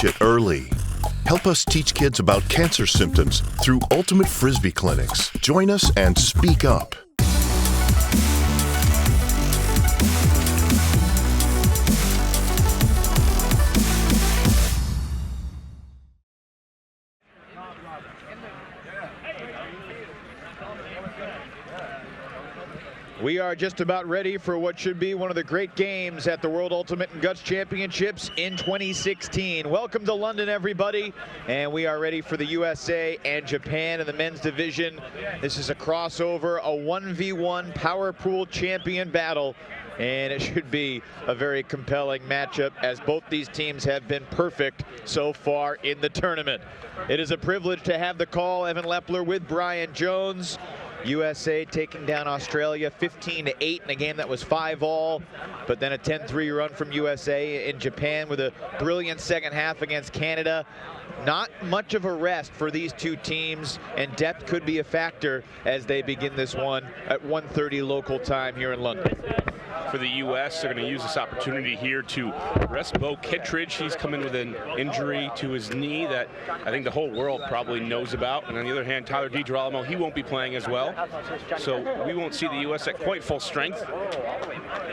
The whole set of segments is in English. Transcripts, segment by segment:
catch it early. Help us teach kids about cancer symptoms through Ultimate Frisbee clinics. Join us and speak up. We are just about ready for what should be one of the great games at the World Ultimate and Guts Championships in 2016. Welcome to London, everybody, and we are ready for the USA and Japan in the men's division. This is a crossover, a 1v1 power pool champion battle, and it should be a very compelling matchup as both these teams have been perfect so far in the tournament. It is a privilege to have the call. Evan Lepler with Brian Jones. USA taking down Australia 15-8 in a game that was 5-all, but then a 10-3 run from USA in Japan with a brilliant second half against Canada. Not much of a rest for these two teams, and depth could be a factor as they begin this one at 1:30 local time here in London. For the U.S., they're going to use this opportunity here to rest Bo Kittredge. He's come in with an injury to his knee that I think the whole world probably knows about. And on the other hand, Tyler DiGirolamo, he won't be playing as well. So we won't see the U.S. at quite full strength.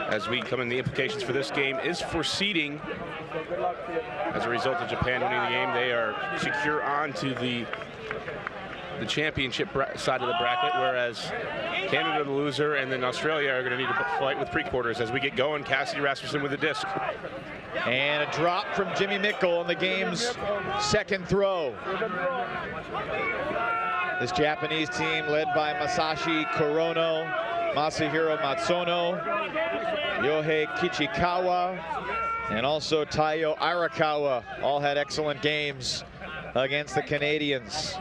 As we come in, the implications for this game is for seeding. As a result of Japan winning the game, they are secure onto the championship side of the bracket, whereas Canada, the loser, and then Australia are going to need to fight with pre-quarters. As we get going, Cassidy Rasmussen with the disc. And a drop from Jimmy Mickle on the game's second throw. This Japanese team led by Masashi Korono, Masahiro Matsuno, Yohei Kichikawa, and also Taiyo Arakawa all had excellent games against the Canadians.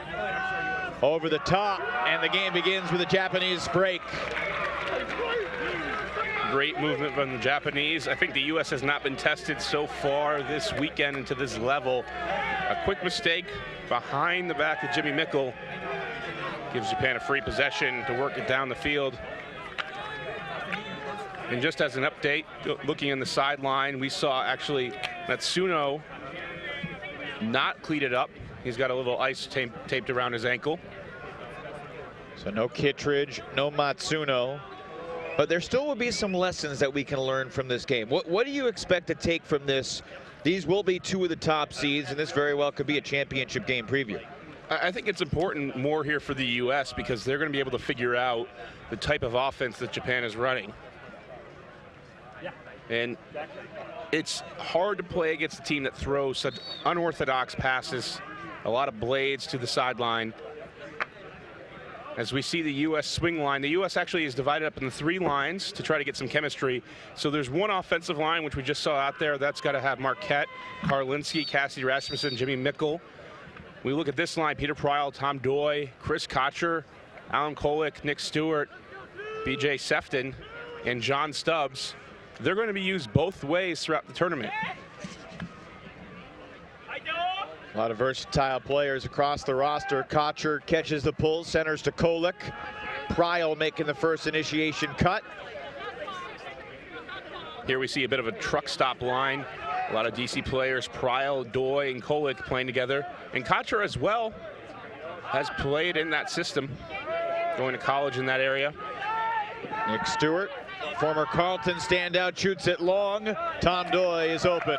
Over the top, and the game begins with a Japanese break. Great movement from the Japanese. I think the U.S. has not been tested so far this weekend into this level. A quick mistake behind the back of Jimmy Mickle gives Japan a free possession to work it down the field. And just as an update, looking on the sideline, we saw actually Matsuno not cleated up. He's got a little ice taped around his ankle. So no Kittredge, no Matsuno. But there still will be some lessons that we can learn from this game. What do you expect to take from this? These will be two of the top seeds, and this very well could be a championship game preview. I think it's important more here for the U.S. because they're going to be able to figure out the type of offense that Japan is running. And it's hard to play against a team that throws such unorthodox passes, a lot of blades to the sideline. As we see the U.S. swing line, the U.S. actually is divided up into 3 lines to try to get some chemistry. So there's one offensive line, which we just saw out there. That's got to have Marquette, Karlinski, Cassidy Rasmussen, Jimmy Mickle. We look at this line: Peter Pryal, Tom Doy, Chris Kocher, Alan Kolick, Nick Stewart, B.J. Sefton, and John Stubbs. They're going to be used both ways throughout the tournament. A lot of versatile players across the roster. Kocher catches the pull, centers to Kolick. Pryal making the first initiation cut. Here we see a bit of a truck stop line. A lot of DC players, Pryal, Doy, and Kolick playing together. And Kocher as well has played in that system, going to college in that area. Nick Stewart, former Carlton standout, shoots it long. Tom Doy is open.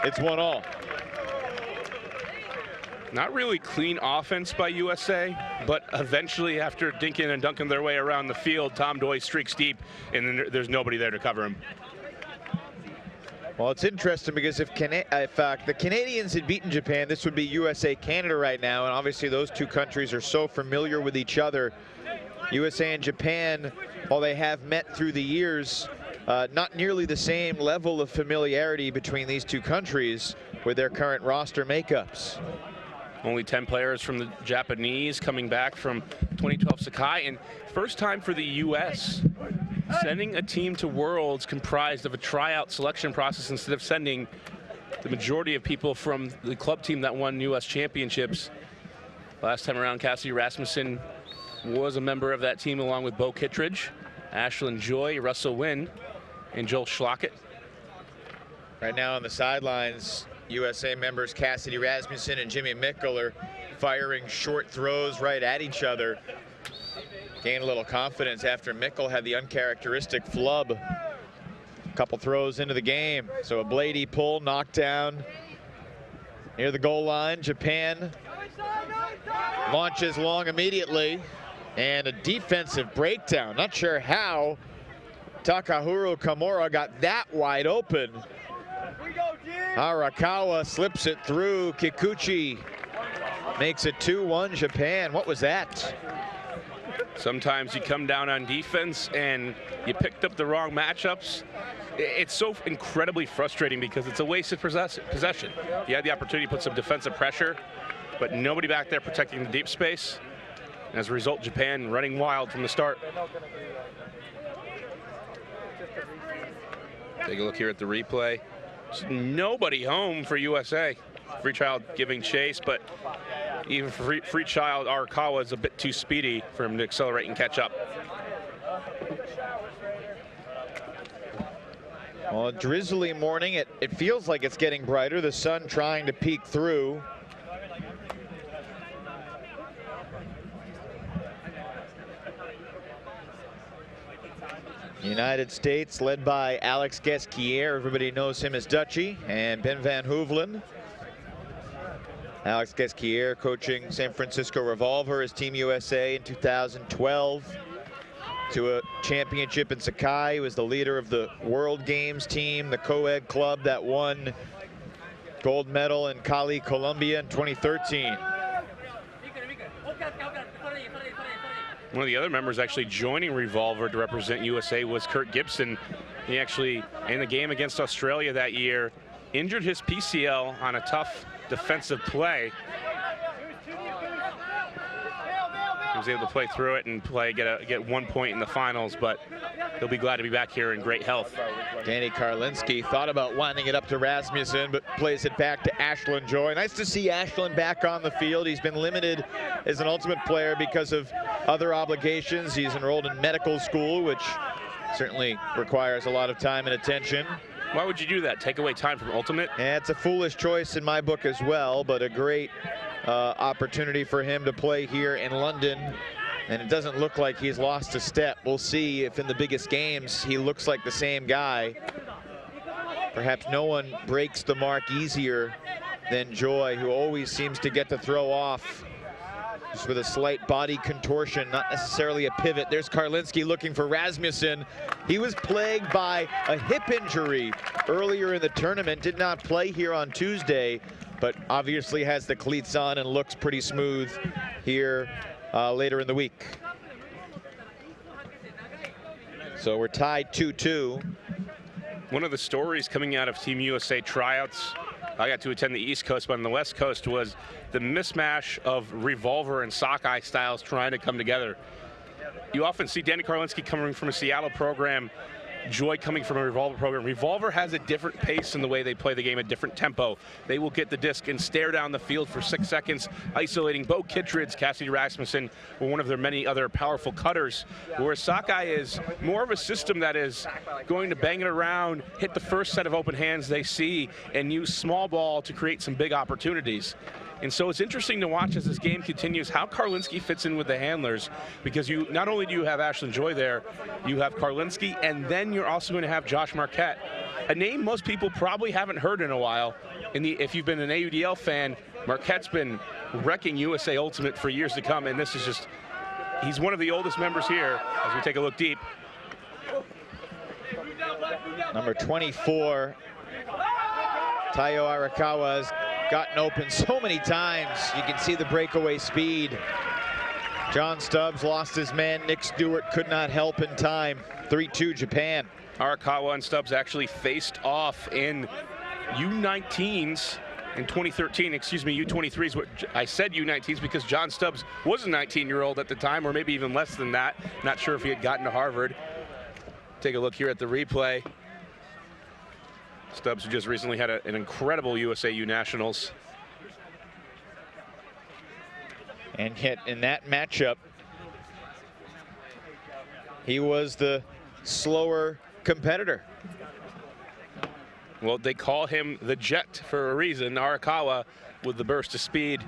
It's 1-all. Not really clean offense by USA, but eventually after dinking and dunking their way around the field, Tom Doy streaks deep, and then there's nobody there to cover him. Well, it's interesting because if the Canadians had beaten Japan, this would be USA-Canada right now, and obviously those two countries are so familiar with each other. USA and Japan, while they have met through the years, not nearly the same level of familiarity between these two countries with their current roster makeups. Only 10 players from the Japanese coming back from 2012 Sakai, and first time for the U.S. sending a team to Worlds comprised of a tryout selection process instead of sending the majority of people from the club team that won U.S. championships. Last time around, Cassidy Rasmussen was a member of that team along with Bo Kittredge, Ashlyn Joy, Russell Wynn, and Joel Schlockett. Right now on the sidelines, USA members Cassidy Rasmussen and Jimmy Mikkel are firing short throws right at each other. Gained a little confidence after Mikkel had the uncharacteristic flub. A couple throws into the game. So a bladey pull, knockdown near the goal line. Japan launches long immediately. And a defensive breakdown. Not sure how Takahiro Kamura got that wide open. Arakawa slips it through. Kikuchi makes it 2-1 Japan. What was that? Sometimes you come down on defense and you picked up the wrong matchups. It's so incredibly frustrating because it's a wasted possession. You had the opportunity to put some defensive pressure, but nobody back there protecting the deep space. And as a result, Japan running wild from the start. Take a look here at the replay. There's nobody home for USA. Free Child giving chase, but even Free Child Arakawa is a bit too speedy for him to accelerate and catch up. Well, a drizzly morning. It feels like it's getting brighter. The sun trying to peek through. United States led by Alex Gesquier. Everybody knows him as Dutchie, and Ben Van Hoevelen. Alex Gesquier coaching San Francisco Revolver as Team USA in 2012 to a championship in Sakai. He was the leader of the World Games team, the co-ed club that won gold medal in Cali, Colombia in 2013. One of the other members actually joining Revolver to represent USA was Kurt Gibson. He actually, in the game against Australia that year, injured his PCL on a tough defensive play. He was able to play through it and get 1 point in the finals, but he'll be glad to be back here in great health. Danny Karlinski thought about winding it up to Rasmussen, but plays it back to Ashlyn Joy. Nice to see Ashlyn back on the field. He's been limited as an ultimate player because of other obligations. He's enrolled in medical school, which certainly requires a lot of time and attention. Why would you do that? Take away time from ultimate? Yeah, it's a foolish choice in my book as well, but a great opportunity for him to play here in London. And it doesn't look like he's lost a step. We'll see if in the biggest games he looks like the same guy. Perhaps no one breaks the mark easier than Joy, who always seems to get to throw off just with a slight body contortion, not necessarily a pivot. There's Karlinski looking for Rasmussen. He was plagued by a hip injury earlier in the tournament, did not play here on Tuesday, but obviously has the cleats on and looks pretty smooth here later in the week. So we're tied 2-2. One of the stories coming out of Team USA tryouts, I got to attend the East Coast, but on the West Coast, was the mismatch of Revolver and Sockeye styles trying to come together. You often see Danny Karlinski coming from a Seattle program, Joy coming from a Revolver program. Revolver has a different pace in the way they play the game, a different tempo. They will get the disc and stare down the field for 6 seconds, isolating Bo Kittredge, Cassidy Rasmussen, or one of their many other powerful cutters. Whereas Sockeye is more of a system that is going to bang it around, hit the first set of open hands they see, and use small ball to create some big opportunities. And so it's interesting to watch as this game continues how Karlinski fits in with the handlers, because you not only do you have Ashlyn Joy there, you have Karlinski, and then you're also going to have Josh Marquette, a name most people probably haven't heard in a while. If you've been an AUDL fan, Marquette's been wrecking USA Ultimate for years to come, and this is just, he's one of the oldest members here as we take a look deep. Number 24, Taiyo Arakawa's gotten open so many times. You can see the breakaway speed. John Stubbs lost his man. Nick Stewart could not help in time. 3-2 Japan. Arakawa and Stubbs actually faced off in U19s in 2013, excuse me, U23s. What I said U19s because John Stubbs was a 19-year-old at the time, or maybe even less than that. Not sure if he had gotten to Harvard. Take a look here at the replay. Stubbs, who just recently had an incredible USA U Nationals. And yet in that matchup, he was the slower competitor. Well, they call him the Jet for a reason. Arakawa with the burst of speed.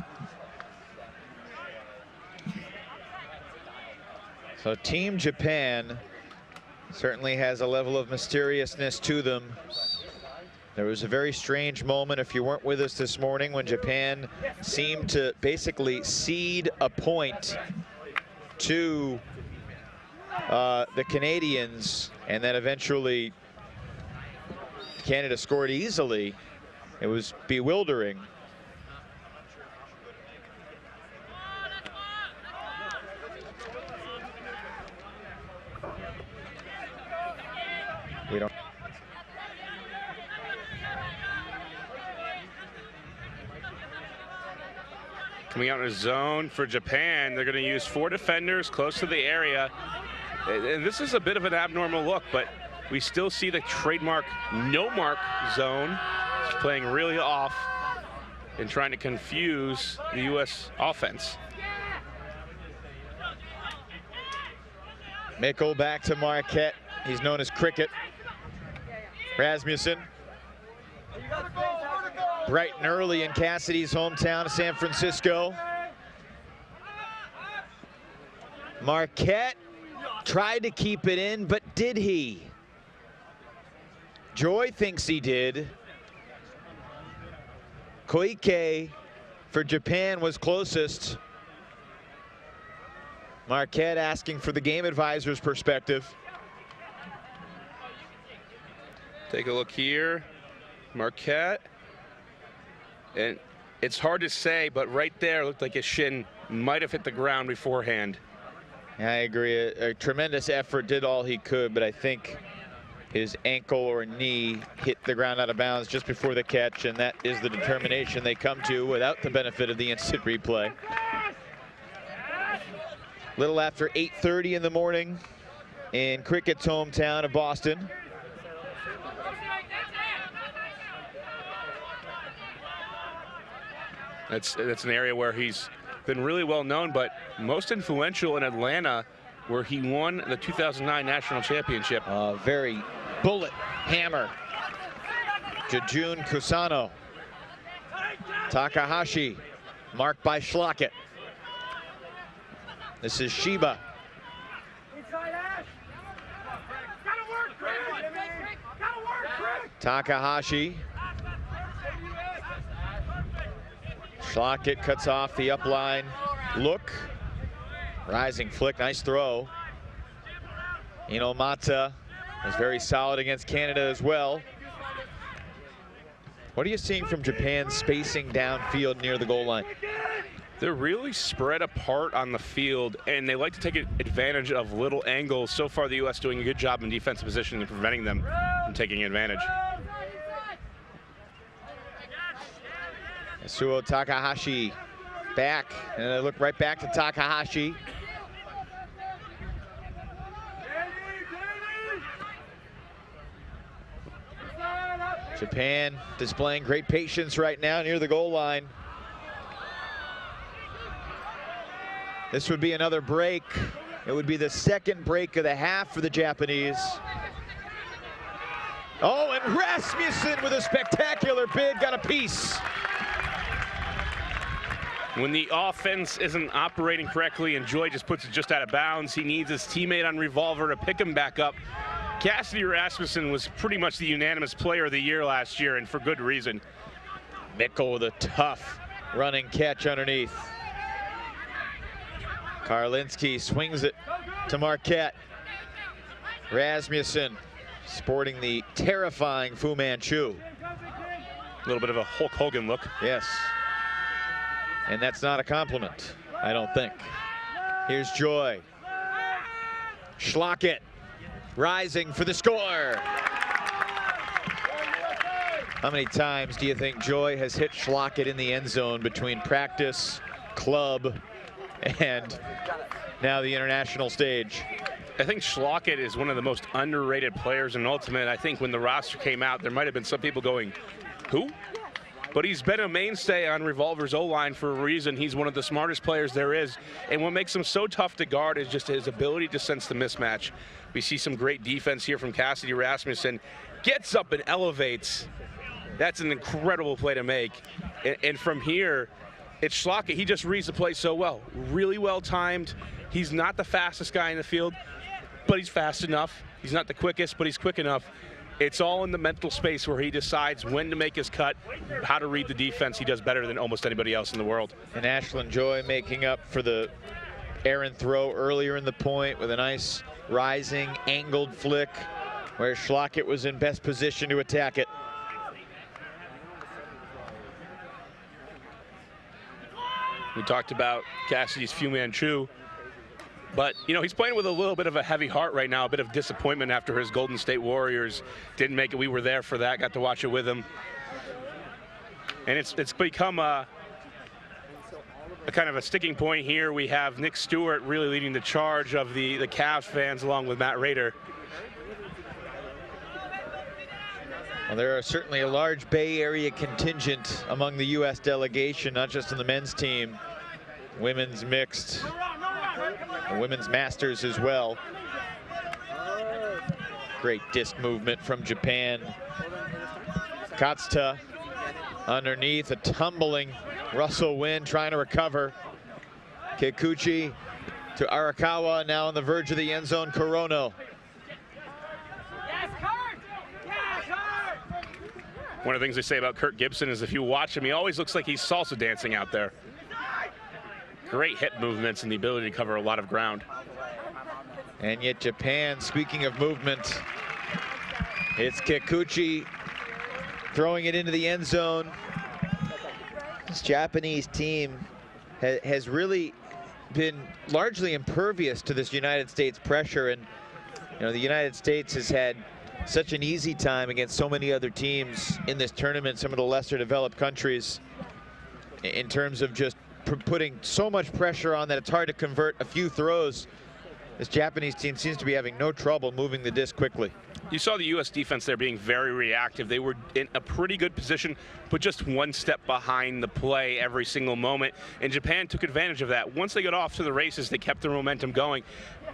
So Team Japan certainly has a level of mysteriousness to them. There was a very strange moment, if you weren't with us this morning, when Japan seemed to basically cede a point to the Canadians, and then eventually Canada scored easily. It was bewildering. We don't. Coming out in a zone for Japan, they're going to use 4 defenders close to the area. And this is a bit of an abnormal look, but we still see the trademark no-mark zone. It's playing really off and trying to confuse the U.S. offense. Mikkel back to Marquette. He's known as Cricket. Rasmussen. Bright and early in Cassidy's hometown of San Francisco. Marquette tried to keep it in, but did he? Joy thinks he did. Koike for Japan was closest. Marquette asking for the game advisor's perspective. Take a look here, Marquette. And it's hard to say, but right there looked like his shin might have hit the ground beforehand. I agree. A tremendous effort, did all he could, but I think his ankle or knee hit the ground out of bounds just before the catch, and that is the determination they come to without the benefit of the instant replay. Little after 8:30 in the morning in Cricket's hometown of Boston. That's an area where he's been really well known, but most influential in Atlanta, where he won the 2009 national championship. Very bullet hammer. Jejun Kusano. Takahashi, marked by Schlockett. This is Shiba. Takahashi. Schlockett cuts off the upline look. Rising flick, nice throw. Inomata was very solid against Canada as well. What are you seeing from Japan spacing downfield near the goal line? They're really spread apart on the field, and they like to take advantage of little angles. So far, the U.S. doing a good job in defensive positioning and preventing them from taking advantage. Yasuo Takahashi back, and I look right back to Takahashi. Japan displaying great patience right now near the goal line. This would be another break. It would be the second break of the half for the Japanese. Oh, and Rasmussen with a spectacular bid, got a piece. When the offense isn't operating correctly and Joy just puts it just out of bounds, he needs his teammate on Revolver to pick him back up. Cassidy Rasmussen was pretty much the unanimous player of the year last year, and for good reason. Mikkel with a tough running catch underneath. Karlinski swings it to Marquette. Rasmussen sporting the terrifying Fu Manchu. A little bit of a Hulk Hogan look. Yes. And that's not a compliment, I don't think. Here's Joy. Schlockett rising for the score. How many times do you think Joy has hit Schlockett in the end zone between practice, club, and now the international stage? I think Schlockett is one of the most underrated players in Ultimate. I think when the roster came out, there might have been some people going, who? But he's been a mainstay on Revolver's O-line for a reason. He's one of the smartest players there is. And what makes him so tough to guard is just his ability to sense the mismatch. We see some great defense here from Cassidy Rasmussen. gets up and elevates. That's an incredible play to make. And from here, it's Schlocket. He just reads the play so well. Really well timed. He's not the fastest guy in the field, but he's fast enough. He's not the quickest, but he's quick enough. It's all in the mental space where he decides when to make his cut, how to read the defense. He does better than almost anybody else in the world. And Ashland Joy making up for the errant throw earlier in the point with a nice rising, angled flick where Schlocket was in best position to attack it. We talked about Cassidy's Fu Manchu, but you know, he's playing with a little bit of a heavy heart right now, a bit of disappointment after his Golden State Warriors didn't make it. We were there for that, got to watch it with him. And it's become a kind of a sticking point here. We have Nick Stewart really leading the charge of the Cavs fans along with Matt Rader. Well, there are certainly a large Bay Area contingent among the U.S. delegation, not just in the men's team, women's mixed, and women's masters as well. Great disc movement from Japan. Katsuta underneath, a tumbling Russell Wynn trying to recover. Kikuchi to Arakawa, now on the verge of the end zone. Corono. One of the things they say about Kirk Gibson is if you watch him, he always looks like he's salsa dancing out there. Great hip movements and the ability to cover a lot of ground. And yet Japan, speaking of movement, it's Kikuchi throwing it into the end zone. This Japanese team has really been largely impervious to this United States pressure, and you know, the United States has had such an easy time against so many other teams in this tournament, some of the lesser developed countries, in terms of just putting so much pressure on that it's hard to convert a few throws. This Japanese team seems to be having no trouble moving the disc quickly. You saw the U.S. defense there being very reactive. They were in a pretty good position, but just one step behind the play every single moment. And Japan took advantage of that. Once they got off to the races, they kept their momentum going.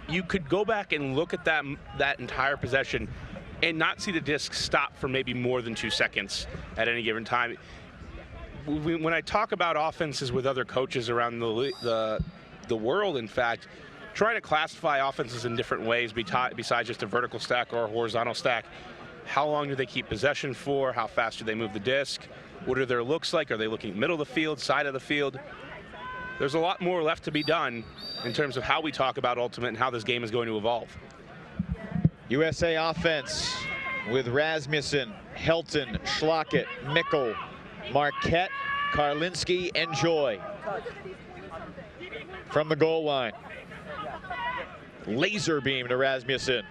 You could go back and look at that entire possession and not see the disc stop for maybe more than 2 seconds at any given time. When I talk about offenses with other coaches around the world, in fact, trying to classify offenses in different ways besides just a vertical stack or a horizontal stack. How long do they keep possession for? How fast do they move the disc? What are their looks like? Are they looking middle of the field, side of the field? There's a lot more left to be done in terms of how we talk about Ultimate and how this game is going to evolve. USA offense with Rasmussen, Helton, Schlocket, Mickle, Marquette, Karlinski, and Joy. From the goal line. Laser beam to Rasmussen.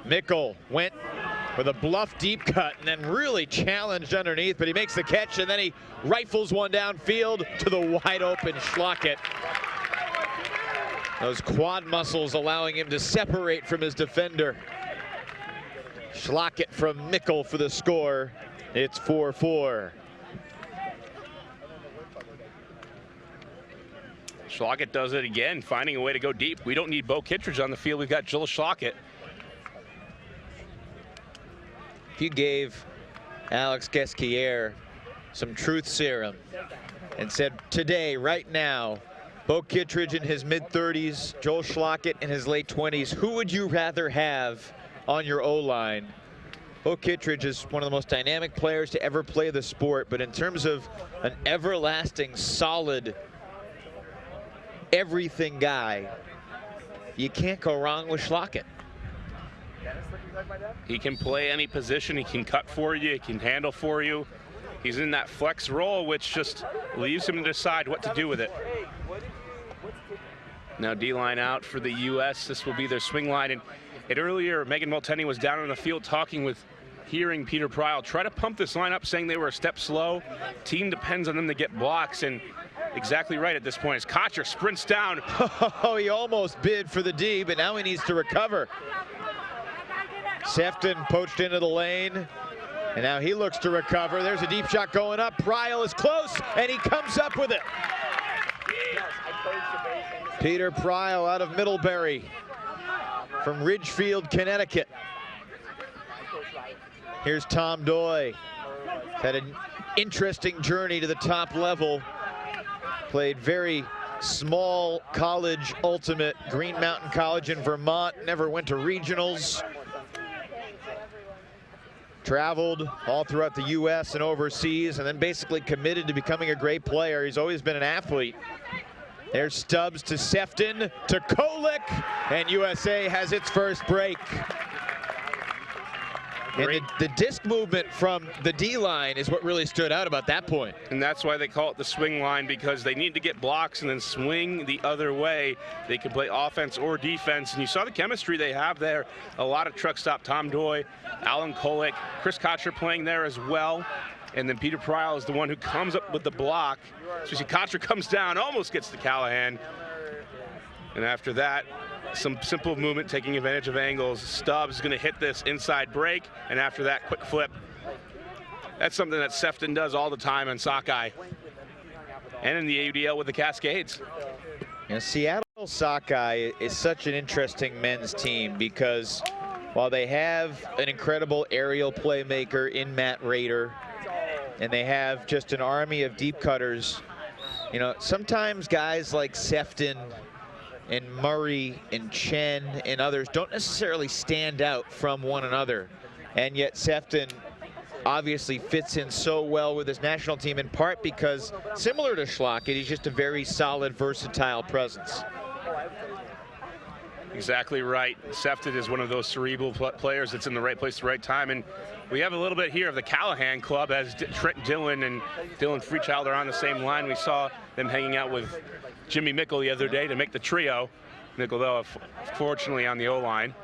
Mickle went with a bluff deep cut and then really challenged underneath, but he makes the catch and then he rifles one downfield to the wide open Schlocket. Those quad muscles allowing him to separate from his defender. Schlocket from Mickle for the score. It's 4-4. Schlocket does it again, finding a way to go deep. We don't need Bo Kittredge on the field. We've got Jill Schlocket. If you gave Alex Guesquier some truth serum and said today, right now, Bo Kittredge in his mid-30s, Joel Schlocket in his late 20s, who would you rather have on your O-line? Bo Kittredge is one of the most dynamic players to ever play the sport, but in terms of an everlasting, solid, everything guy, you can't go wrong with Schlocket. He can play any position. He can cut for you. He can handle for you. He's in that flex role, which just leaves him to decide what to do with it. Now D-line out for the U.S. This will be their swing line. And earlier, Megan Multenny was down on the field hearing Peter Pryal try to pump this line up, saying they were a step slow. Team depends on them to get blocks, and exactly right at this point as Kocher sprints down. Oh, he almost bid for the D, but now he needs to recover. Sefton poached into the lane, and now he looks to recover. There's a deep shot going up. Pryal is close, and he comes up with it. Peter Pryal out of Middlebury from Ridgefield, Connecticut. Here's Tom Doy. Had an interesting journey to the top level. Played very small college ultimate, Green Mountain College in Vermont. Never went to regionals. Traveled all throughout the U.S. and overseas, and then basically committed to becoming a great player. He's always been an athlete. There's Stubbs to Sefton to Kolick, and USA has its first break. And the disc movement from the D-line is what really stood out about that point. And that's why they call it the swing line, because they need to get blocks and then swing the other way. They can play offense or defense, and you saw the chemistry they have there. A lot of truck stop. Tom Doy, Alan Kolick, Chris Kocher playing there as well. And then Peter Pryl is the one who comes up with the block. So you see Kocher comes down, almost gets to Callahan. And after that, some simple movement, taking advantage of angles. Stubbs is going to hit this inside break, and after that, quick flip. That's something that Sefton does all the time in sockeye and in the AUDL with the Cascades. You know, Seattle Sockeye is such an interesting men's team because while they have an incredible aerial playmaker in Matt Rader, and they have just an army of deep cutters, you know, sometimes guys like Sefton and Murray and Chen and others don't necessarily stand out from one another. And yet Sefton obviously fits in so well with his national team, in part because, similar to Schlockett, he's just a very solid, versatile presence. Exactly right. Sefton is one of those cerebral players that's in the right place at the right time. And we have a little bit here of the Callahan club, as Trent Dillon and Dylan Freechild are on the same line. We saw them hanging out with Jimmy Mickle the other day to make the trio. Mickle, though, fortunately on the O-line.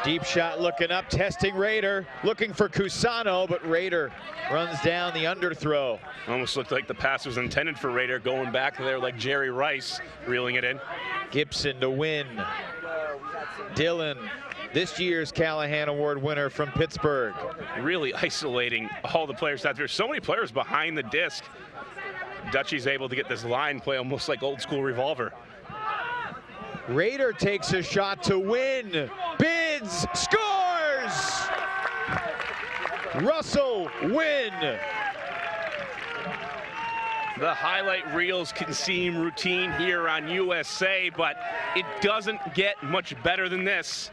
Deep shot looking up, testing Rader, looking for Cusano, but Rader runs down the underthrow. Almost looked like the pass was intended for Rader, going back there like Jerry Rice, reeling it in. Gibson to win. Dillon, this year's Callahan Award winner from Pittsburgh. Really isolating all the players out there. So many players behind the disc. Dutchy's able to get this line play almost like old school revolver. Rader takes a shot to win. Bids, scores! Russell Wynn. The highlight reels can seem routine here on USA, but it doesn't get much better than this.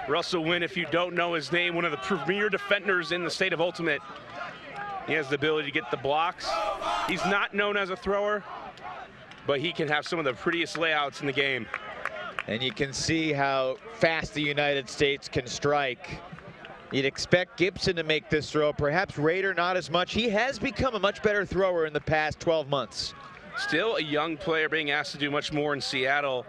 Russell Wynn, if you don't know his name, one of the premier defenders in the state of Ultimate. He has the ability to get the blocks. He's not known as a thrower, but he can have some of the prettiest layouts in the game. And you can see how fast the United States can strike. You'd expect Gibson to make this throw, perhaps Rader not as much. He has become a much better thrower in the past 12 months. Still a young player being asked to do much more in Seattle.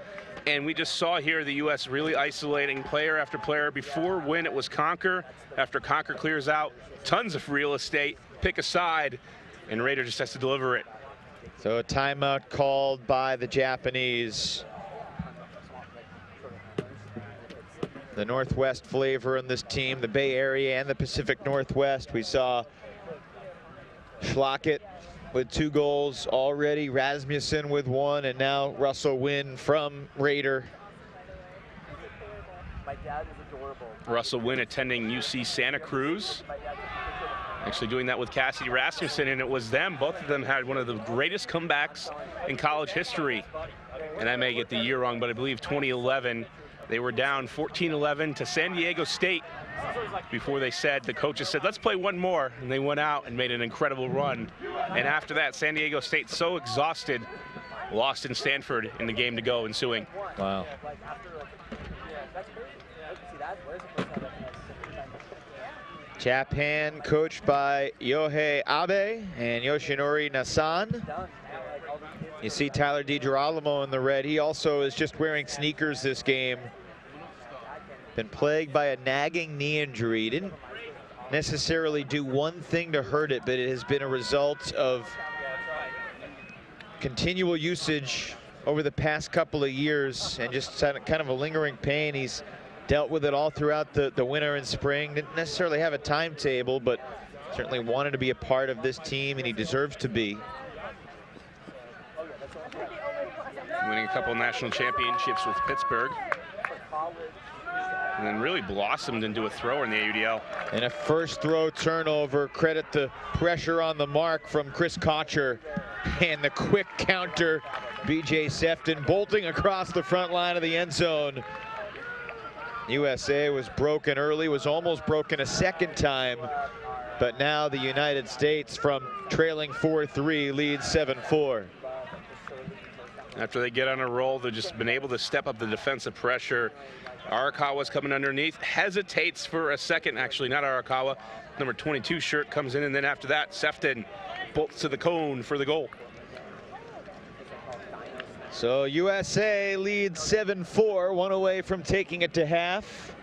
And we just saw here the U.S. really isolating player after player. Before Wynn, it was Conker. After Conker clears out, tons of real estate, pick a side, and Rader just has to deliver it. So a timeout called by the Japanese. The Northwest flavor in this team, the Bay Area and the Pacific Northwest. We saw Schlockett with 2 goals already, Rasmussen with 1, and now Russell Wynn from Rader. My dad is adorable. Russell Wynn attending UC Santa Cruz. Actually doing that with Cassidy Rasmussen, and it was them. Both of them had one of the greatest comebacks in college history. And I may get the year wrong, but I believe 2011. They were down 14-11 to San Diego State before they said, the coaches said, let's play one more. And they went out and made an incredible run. And after that, San Diego State, so exhausted, lost in Stanford in the game to go ensuing. Wow. Japan coached by Yohei Abe and Yoshinori Nasan. You see Tyler DiGirolamo in the red. He also is just wearing sneakers this game. Been plagued by a nagging knee injury. Didn't necessarily do one thing to hurt it, but it has been a result of continual usage over the past couple of years and just kind of a lingering pain. He's dealt with it all throughout the winter and spring. Didn't necessarily have a timetable, but certainly wanted to be a part of this team, and he deserves to be. Winning a couple national championships with Pittsburgh. and then really blossomed into a thrower in the AUDL. And a first throw turnover. Credit the pressure on the mark from Chris Kocher, and the quick counter. BJ Sefton bolting across the front line of the end zone. USA was broken early, was almost broken a second time, but now the United States, from trailing 4-3, leads 7-4. After they get on a roll, they've just been able to step up the defensive pressure. Arakawa's coming underneath, hesitates for a second, actually not Arakawa. Number 22 shirt comes in, and then after that, Sefton bolts to the cone for the goal. So USA leads 7-4, one away from taking it to half.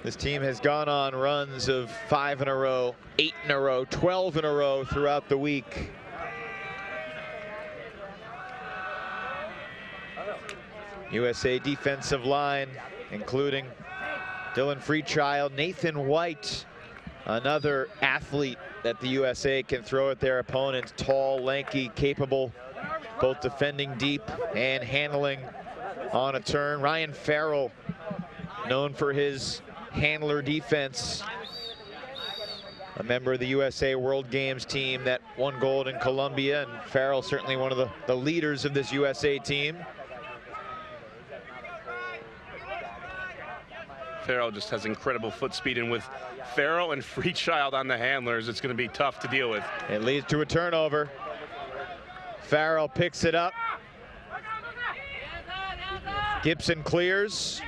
This team has gone on runs of 5 in a row, 8 in a row, 12 in a row throughout the week. USA defensive line, including Dylan Freechild, Nathan White, another athlete that the USA can throw at their opponents. Tall, lanky, capable, both defending deep and handling on a turn. Ryan Farrell, known for his handler defense, a member of the USA World Games team that won gold in Colombia, and Farrell certainly one of the leaders of this USA team. Farrell just has incredible foot speed, and with Farrell and Freechild on the handlers, it's going to be tough to deal with. It leads to a turnover. Farrell picks it up. Gibson clears.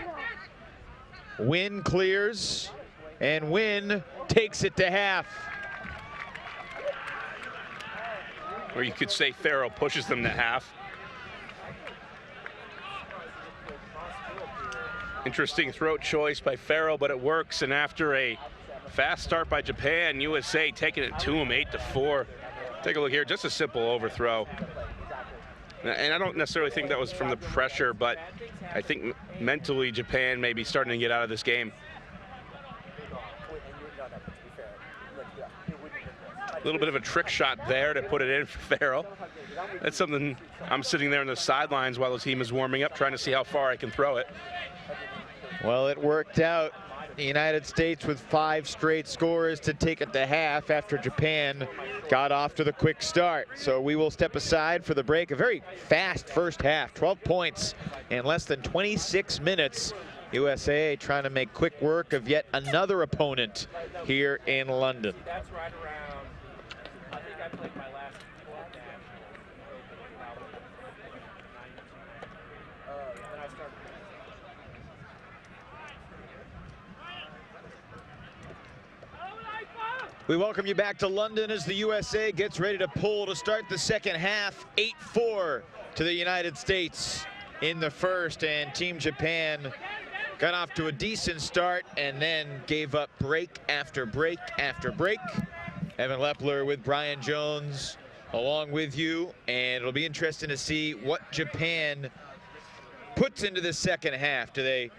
Wynn clears. And Wynn takes it to half. Or you could say Farrell pushes them to half. Interesting throat choice by Farrell, but it works. And after a fast start by Japan, USA taking it to them 8-4. Take a look here, just a simple overthrow. And I don't necessarily think that was from the pressure, but I think mentally Japan may be starting to get out of this game. A little bit of a trick shot there to put it in for Farrell. That's something I'm sitting there on the sidelines while the team is warming up, trying to see how far I can throw it. Well, it worked out. The United States with 5 straight scores to take it to half after Japan got off to the quick start. So we will step aside for the break. A very fast first half, 12 points in less than 26 minutes. USA trying to make quick work of yet another opponent here in London. That's right around, I think I played my last then I started. We welcome you back to London as the USA gets ready to pull to start the second half. 8-4 to the United States in the first, and Team Japan got off to a decent start and then gave up break after break after break. Evan Lepler with Brian Jones along with you, and it'll be interesting to see what Japan puts into the second half. Do they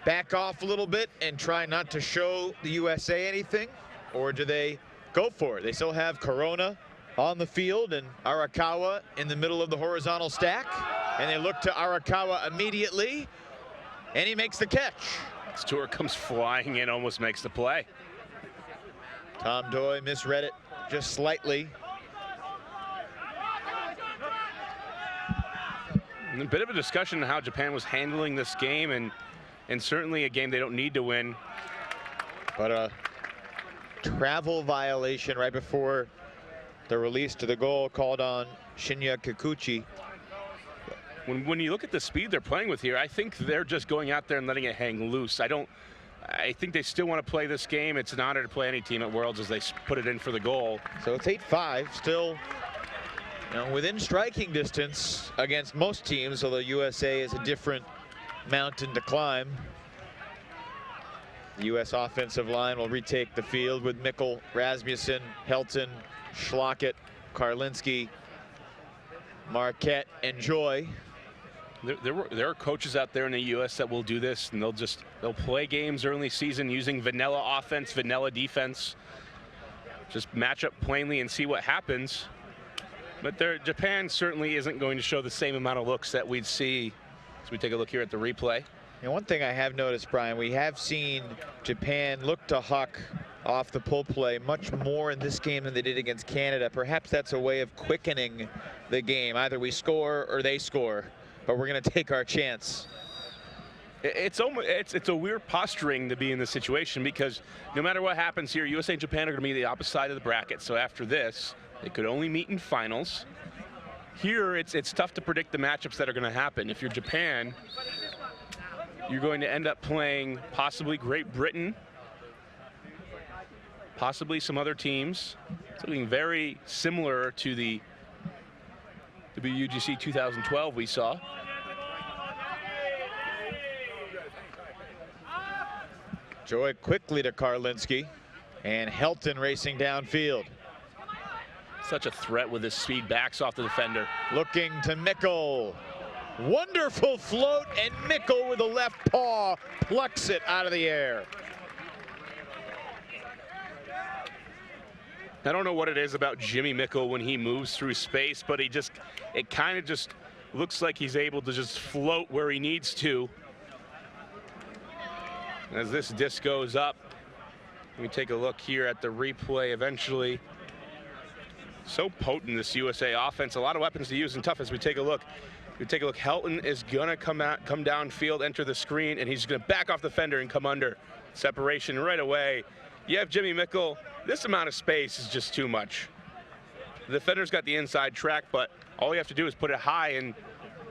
back off a little bit and try not to show the USA anything, or do they go for it? They still have Corona on the field and Arakawa in the middle of the horizontal stack, and they look to Arakawa immediately, and he makes the catch. Stewart comes flying in, almost makes the play. Tom Doy misread it just slightly. And a bit of a discussion on how Japan was handling this game, and certainly a game they don't need to win. But a travel violation right before the release to the goal called on Shinya Kikuchi. When you look at the speed they're playing with here, I think they're just going out there and letting it hang loose. I think they still want to play this game. It's an honor to play any team at Worlds as they put it in for the goal. So it's 8-5, still within striking distance against most teams, although USA is a different mountain to climb. The U.S. offensive line will retake the field with Mikkel, Rasmussen, Helton, Schlockett, Karlinski, Marquette, and Joy. There are coaches out there in the U.S. that will do this, and they'll play games early season using vanilla offense, vanilla defense. Just match up plainly and see what happens. But Japan certainly isn't going to show the same amount of looks that we'd see as we take a look here at the replay. And one thing I have noticed, Brian, we have seen Japan look to Huck off the pull play much more in this game than they did against Canada. Perhaps that's a way of quickening the game. Either we score or they score, but we're going to take our chance. It's a weird posturing to be in this situation, because no matter what happens here, USA and Japan are going to be the opposite side of the bracket. So after this, they could only meet in finals. Here, it's tough to predict the matchups that are going to happen. If you're Japan, you're going to end up playing possibly Great Britain, possibly some other teams. Something very similar to the WUGC 2012 we saw. Joy quickly to Karlinski, and Helton racing downfield. Such a threat with his speed, backs off the defender. Looking to Mickle. Wonderful float, and Mickle with the left paw plucks it out of the air. I don't know what it is about Jimmy Mickle when he moves through space, but it kind of just looks like he's able to just float where he needs to. As this disc goes up, let me take a look here at the replay eventually. So potent, this USA offense. A lot of weapons to use, and tough as we take a look. Helton is gonna come downfield, enter the screen, and he's gonna back off the fender and come under. Separation right away. You have Jimmy Mickle. This amount of space is just too much. The defender's got the inside track, but all you have to do is put it high, and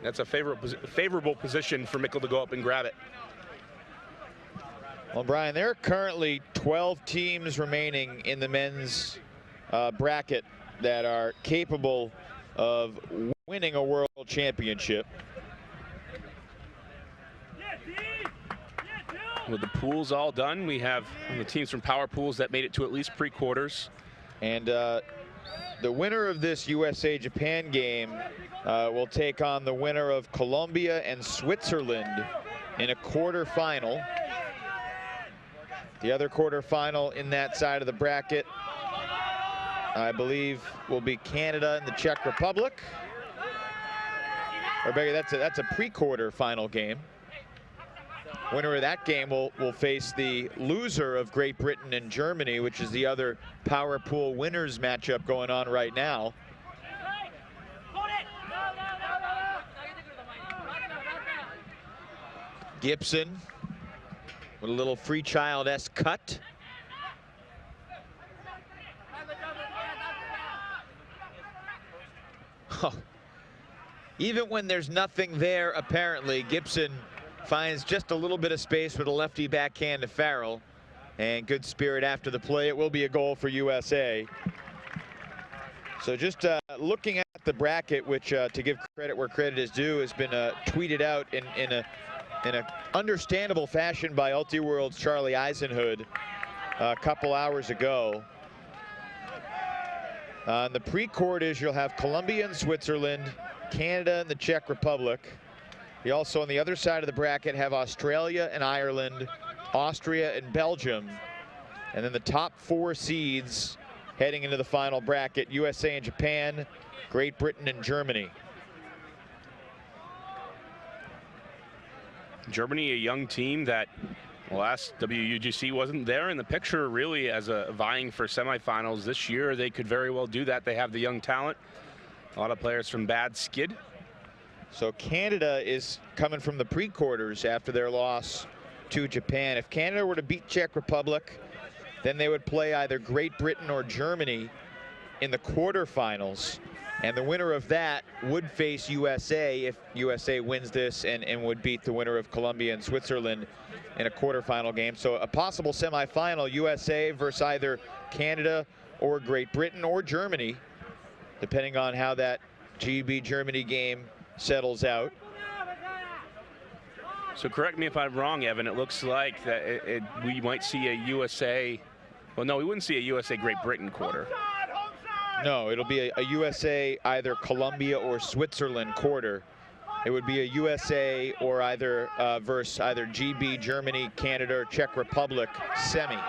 that's a favorable position for Mickle to go up and grab it. Well, Brian, there are currently 12 teams remaining in the men's bracket that are capable of winning a world championship. With the pools all done, we have the teams from power pools that made it to at least pre-quarters. And the winner of this USA-Japan game will take on the winner of Colombia and Switzerland in a quarterfinal. The other quarterfinal in that side of the bracket, I believe, will be Canada and the Czech Republic. Or better, that's a pre-quarter final game. Winner of that game will face the loser of Great Britain and Germany, which is the other power pool winners matchup going on right now. Gibson with a little free child-esque cut. Oh. Even when there's nothing there, apparently, Gibson finds just a little bit of space with a lefty backhand to Farrell. And good spirit after the play. It will be a goal for USA. So just looking at the bracket, which to give credit where credit is due, has been tweeted out in a understandable fashion by Ultiworld's Charlie Eisenhood a couple hours ago. On the pre-quarters, you'll have Colombia and Switzerland, Canada and the Czech Republic. You also, on the other side of the bracket, have Australia and Ireland, Austria and Belgium. And then the top 4 seeds heading into the final bracket, USA and Japan, Great Britain and Germany. Germany, a young team that last WUGC wasn't there in the picture really as a vying for semifinals. This year they could very well do that. They have the young talent, a lot of players from Bad Skid. So Canada is coming from the pre-quarters after their loss to Japan. If Canada were to beat Czech Republic, then they would play either Great Britain or Germany in the quarterfinals. And the winner of that would face USA if USA wins this and would beat the winner of Colombia and Switzerland in a quarterfinal game. So a possible semifinal, USA versus either Canada or Great Britain or Germany, depending on how that GB Germany game settles out. So correct me if I'm wrong, Evan, it looks like that we might see a USA, well no, we wouldn't see a USA Great Britain quarter. No, it'll be a USA either Colombia or Switzerland quarter. It would be a USA or either versus either GB, Germany, Canada, or Czech Republic semi.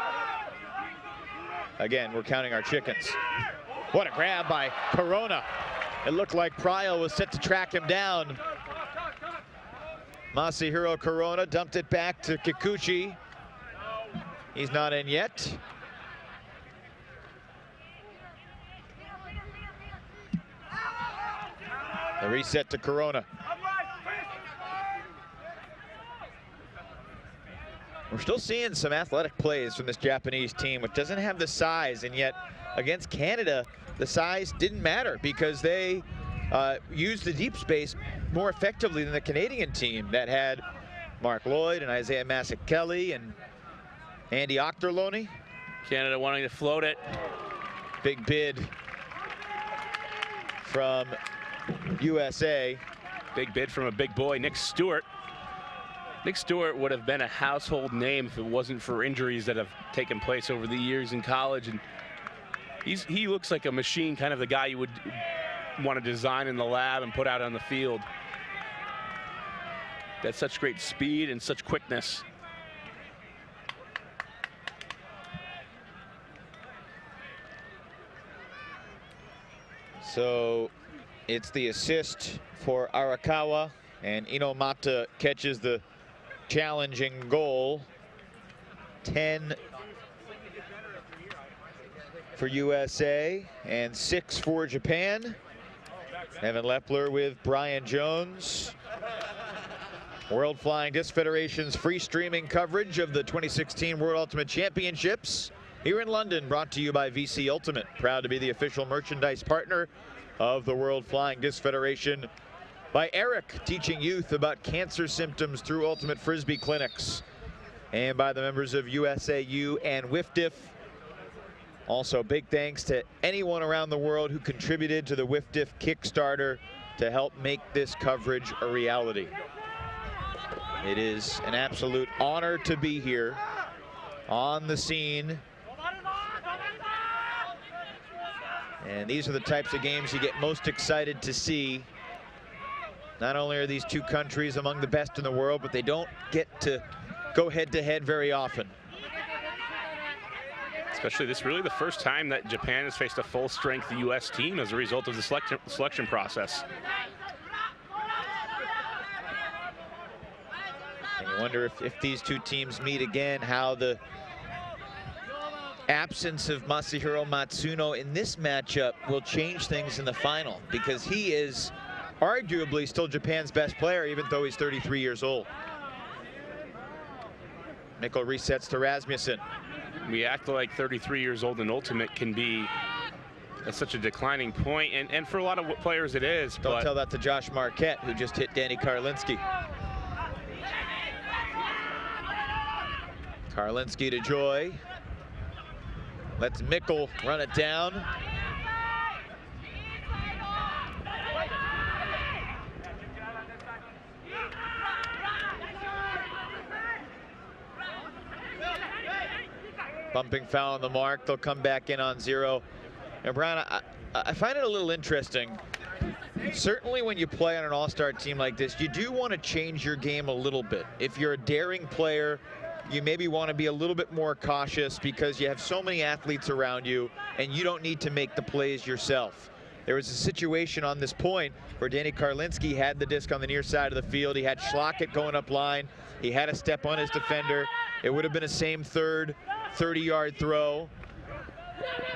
Again, we're counting our chickens. What a grab by Corona. It looked like Pryal was set to track him down. Masahiro Corona dumped it back to Kikuchi. He's not in yet. The reset to Corona. We're still seeing some athletic plays from this Japanese team, which doesn't have the size, and yet against Canada, the size didn't matter because they used the deep space more effectively than the Canadian team that had Mark Lloyd and Isaiah Massey-Kelly and Andy Ochterlony. Canada wanting to float it. Big bid from USA. Big bid from a big boy, Nick Stewart. Nick Stewart would have been a household name if it wasn't for injuries that have taken place over the years in college. And he looks like a machine, kind of the guy you would want to design in the lab and put out on the field. That's such great speed and such quickness. So it's the assist for Arakawa, and Inomata catches the challenging goal. 10 for USA and 6 for Japan. Evan Lepler with Brian Jones. World Flying Disc Federation's free streaming coverage of the 2016 World Ultimate Championships here in London, brought to you by VC Ultimate, proud to be the official merchandise partner of the World Flying Disc Federation. By Eric, teaching youth about cancer symptoms through Ultimate Frisbee clinics. And by the members of USAU and WIFDIF. Also, big thanks to anyone around the world who contributed to the WIFDIF Kickstarter to help make this coverage a reality. It is an absolute honor to be here on the scene. And these are the types of games you get most excited to see. Not only are these two countries among the best in the world, but they don't get to go head-to-head very often. Especially this really the first time that Japan has faced a full-strength U.S. team as a result of the selection process. And you wonder if these two teams meet again, how the absence of Masahiro Matsuno in this matchup will change things in the final, because he is arguably still Japan's best player, even though he's 33 years old. Mikkel resets to Rasmussen. We act like 33 years old in Ultimate can be at such a declining point, and for a lot of players it is. Don't tell that to Josh Marquette, who just hit Danny Karlinski. Karlinski to Joy. Lets Mikkel run it down. Bumping foul on the mark. They'll come back in on 0. And Brian, I find it a little interesting. Certainly when you play on an all-star team like this, you do want to change your game a little bit. If you're a daring player, you maybe want to be a little bit more cautious because you have so many athletes around you and you don't need to make the plays yourself. There was a situation on this point where Danny Karlinski had the disc on the near side of the field. He had Schlockett going up line. He had a step on his defender. It would have been a same third, 30-yard throw.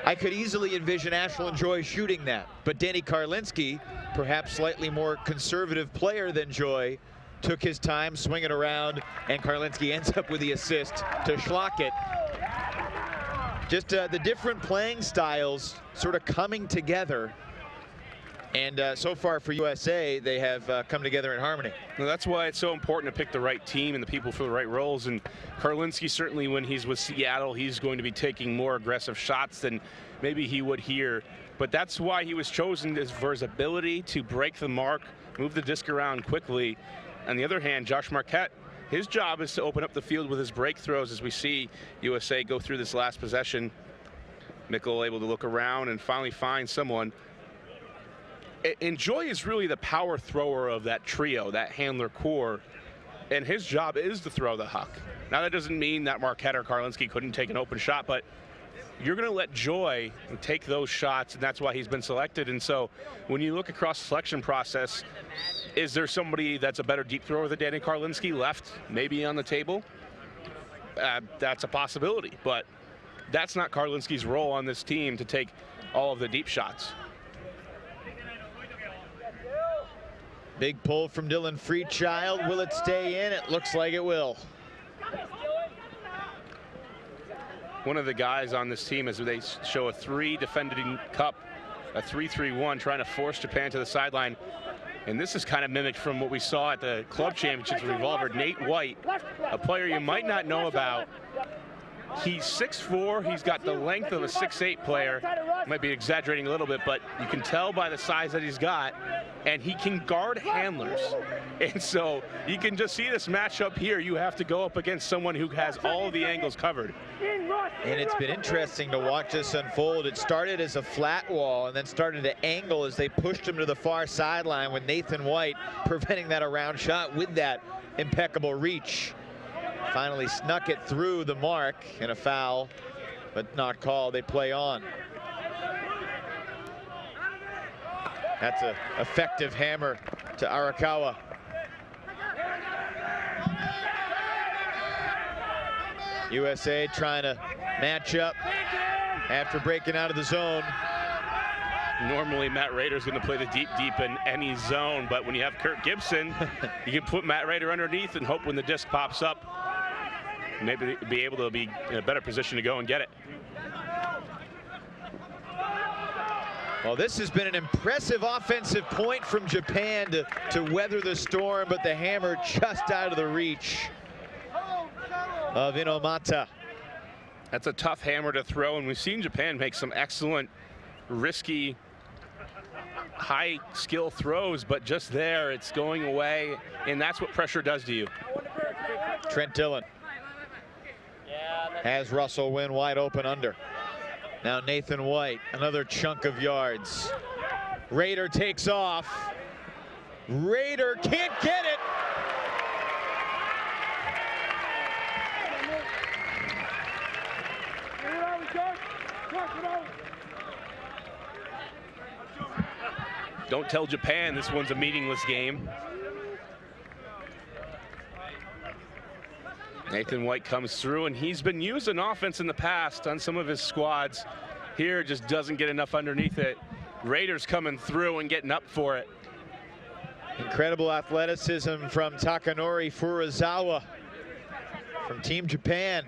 I could easily envision Ashland Joy shooting that, but Danny Karlinski, perhaps slightly more conservative player than Joy, took his time, swing it around, and Karlinski ends up with the assist to Schlockett. Just the different playing styles sort of coming together. And so far for USA, they have come together in harmony. Well, that's why it's so important to pick the right team and the people for the right roles. And Karlinski, certainly when he's with Seattle, he's going to be taking more aggressive shots than maybe he would here. But that's why he was chosen, is for his ability to break the mark, move the disc around quickly. On the other hand, Josh Marquette, his job is to open up the field with his break throws, as we see USA go through this last possession. Mikkel able to look around and finally find someone. And Joy is really the power thrower of that trio, that handler core, and his job is to throw the huck. Now that doesn't mean that Marquette or Karlinski couldn't take an open shot, but you're going to let Joy take those shots, and that's why he's been selected. And so when you look across the selection process, is there somebody that's a better deep thrower than Danny Karlinski left maybe on the table? That's a possibility, but that's not Karlinski's role on this team to take all of the deep shots. Big pull from Dylan Freechild. Will it stay in? It looks like it will. One of the guys on this team, as they show a 3 defending cup, a 3-3-1, trying to force Japan to the sideline. And this is kind of mimicked from what we saw at the club championships revolver. Nate White, a player you might not know about. He's 6'4", he's got the length of a 6'8" player. Might be exaggerating a little bit, but you can tell by the size that he's got, and he can guard handlers. And so you can just see this matchup here. You have to go up against someone who has all of the angles covered. And it's been interesting to watch this unfold. It started as a flat wall and then started to angle as they pushed him to the far sideline, with Nathan White preventing that around shot with that impeccable reach. Finally snuck it through the mark, and a foul, but not called. They play on. That's an effective hammer to Arakawa. USA trying to match up after breaking out of the zone. Normally Matt Rader's going to play the deep in any zone, but when you have Kurt Gibson, you can put Matt Rader underneath and hope when the disc pops up, maybe be able to be in a better position to go and get it. Well, this has been an impressive offensive point from Japan to weather the storm, but the hammer just out of the reach of Inomata. That's a tough hammer to throw, and we've seen Japan make some excellent, risky, high skill throws, but just there, it's going away, and that's what pressure does to you. Trent Dillon has Russell Wynn wide open under. Now Nathan White, another chunk of yards. Rader takes off. Rader can't get it. Don't tell Japan this one's a meaningless game. Nathan White comes through, and he's been used in offense in the past on some of his squads. Here, just doesn't get enough underneath it. Raiders coming through and getting up for it. Incredible athleticism from Takanori Furuzawa from Team Japan.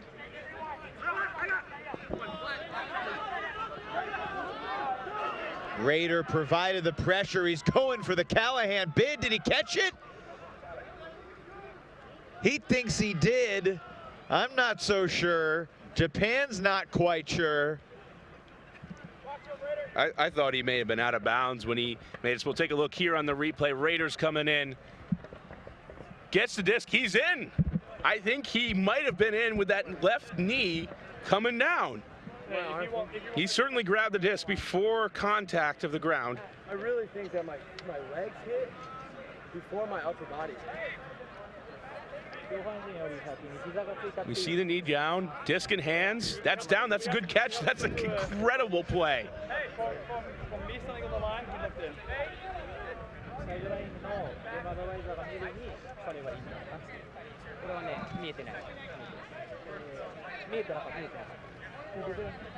Rader provided the pressure. He's going for the Callahan bid. Did he catch it? He thinks he did. I'm not so sure. Japan's not quite sure. I thought he may have been out of bounds when he made it. So we'll take a look here on the replay. Raiders coming in. Gets the disc. He's in. I think he might have been in with that left knee coming down. He certainly grabbed the disc before contact of the ground. I really think that my legs hit before my upper body. We see the knee down, disc in hands. That's down. That's a good catch. That's an incredible play. From me standing on the line, he looked in.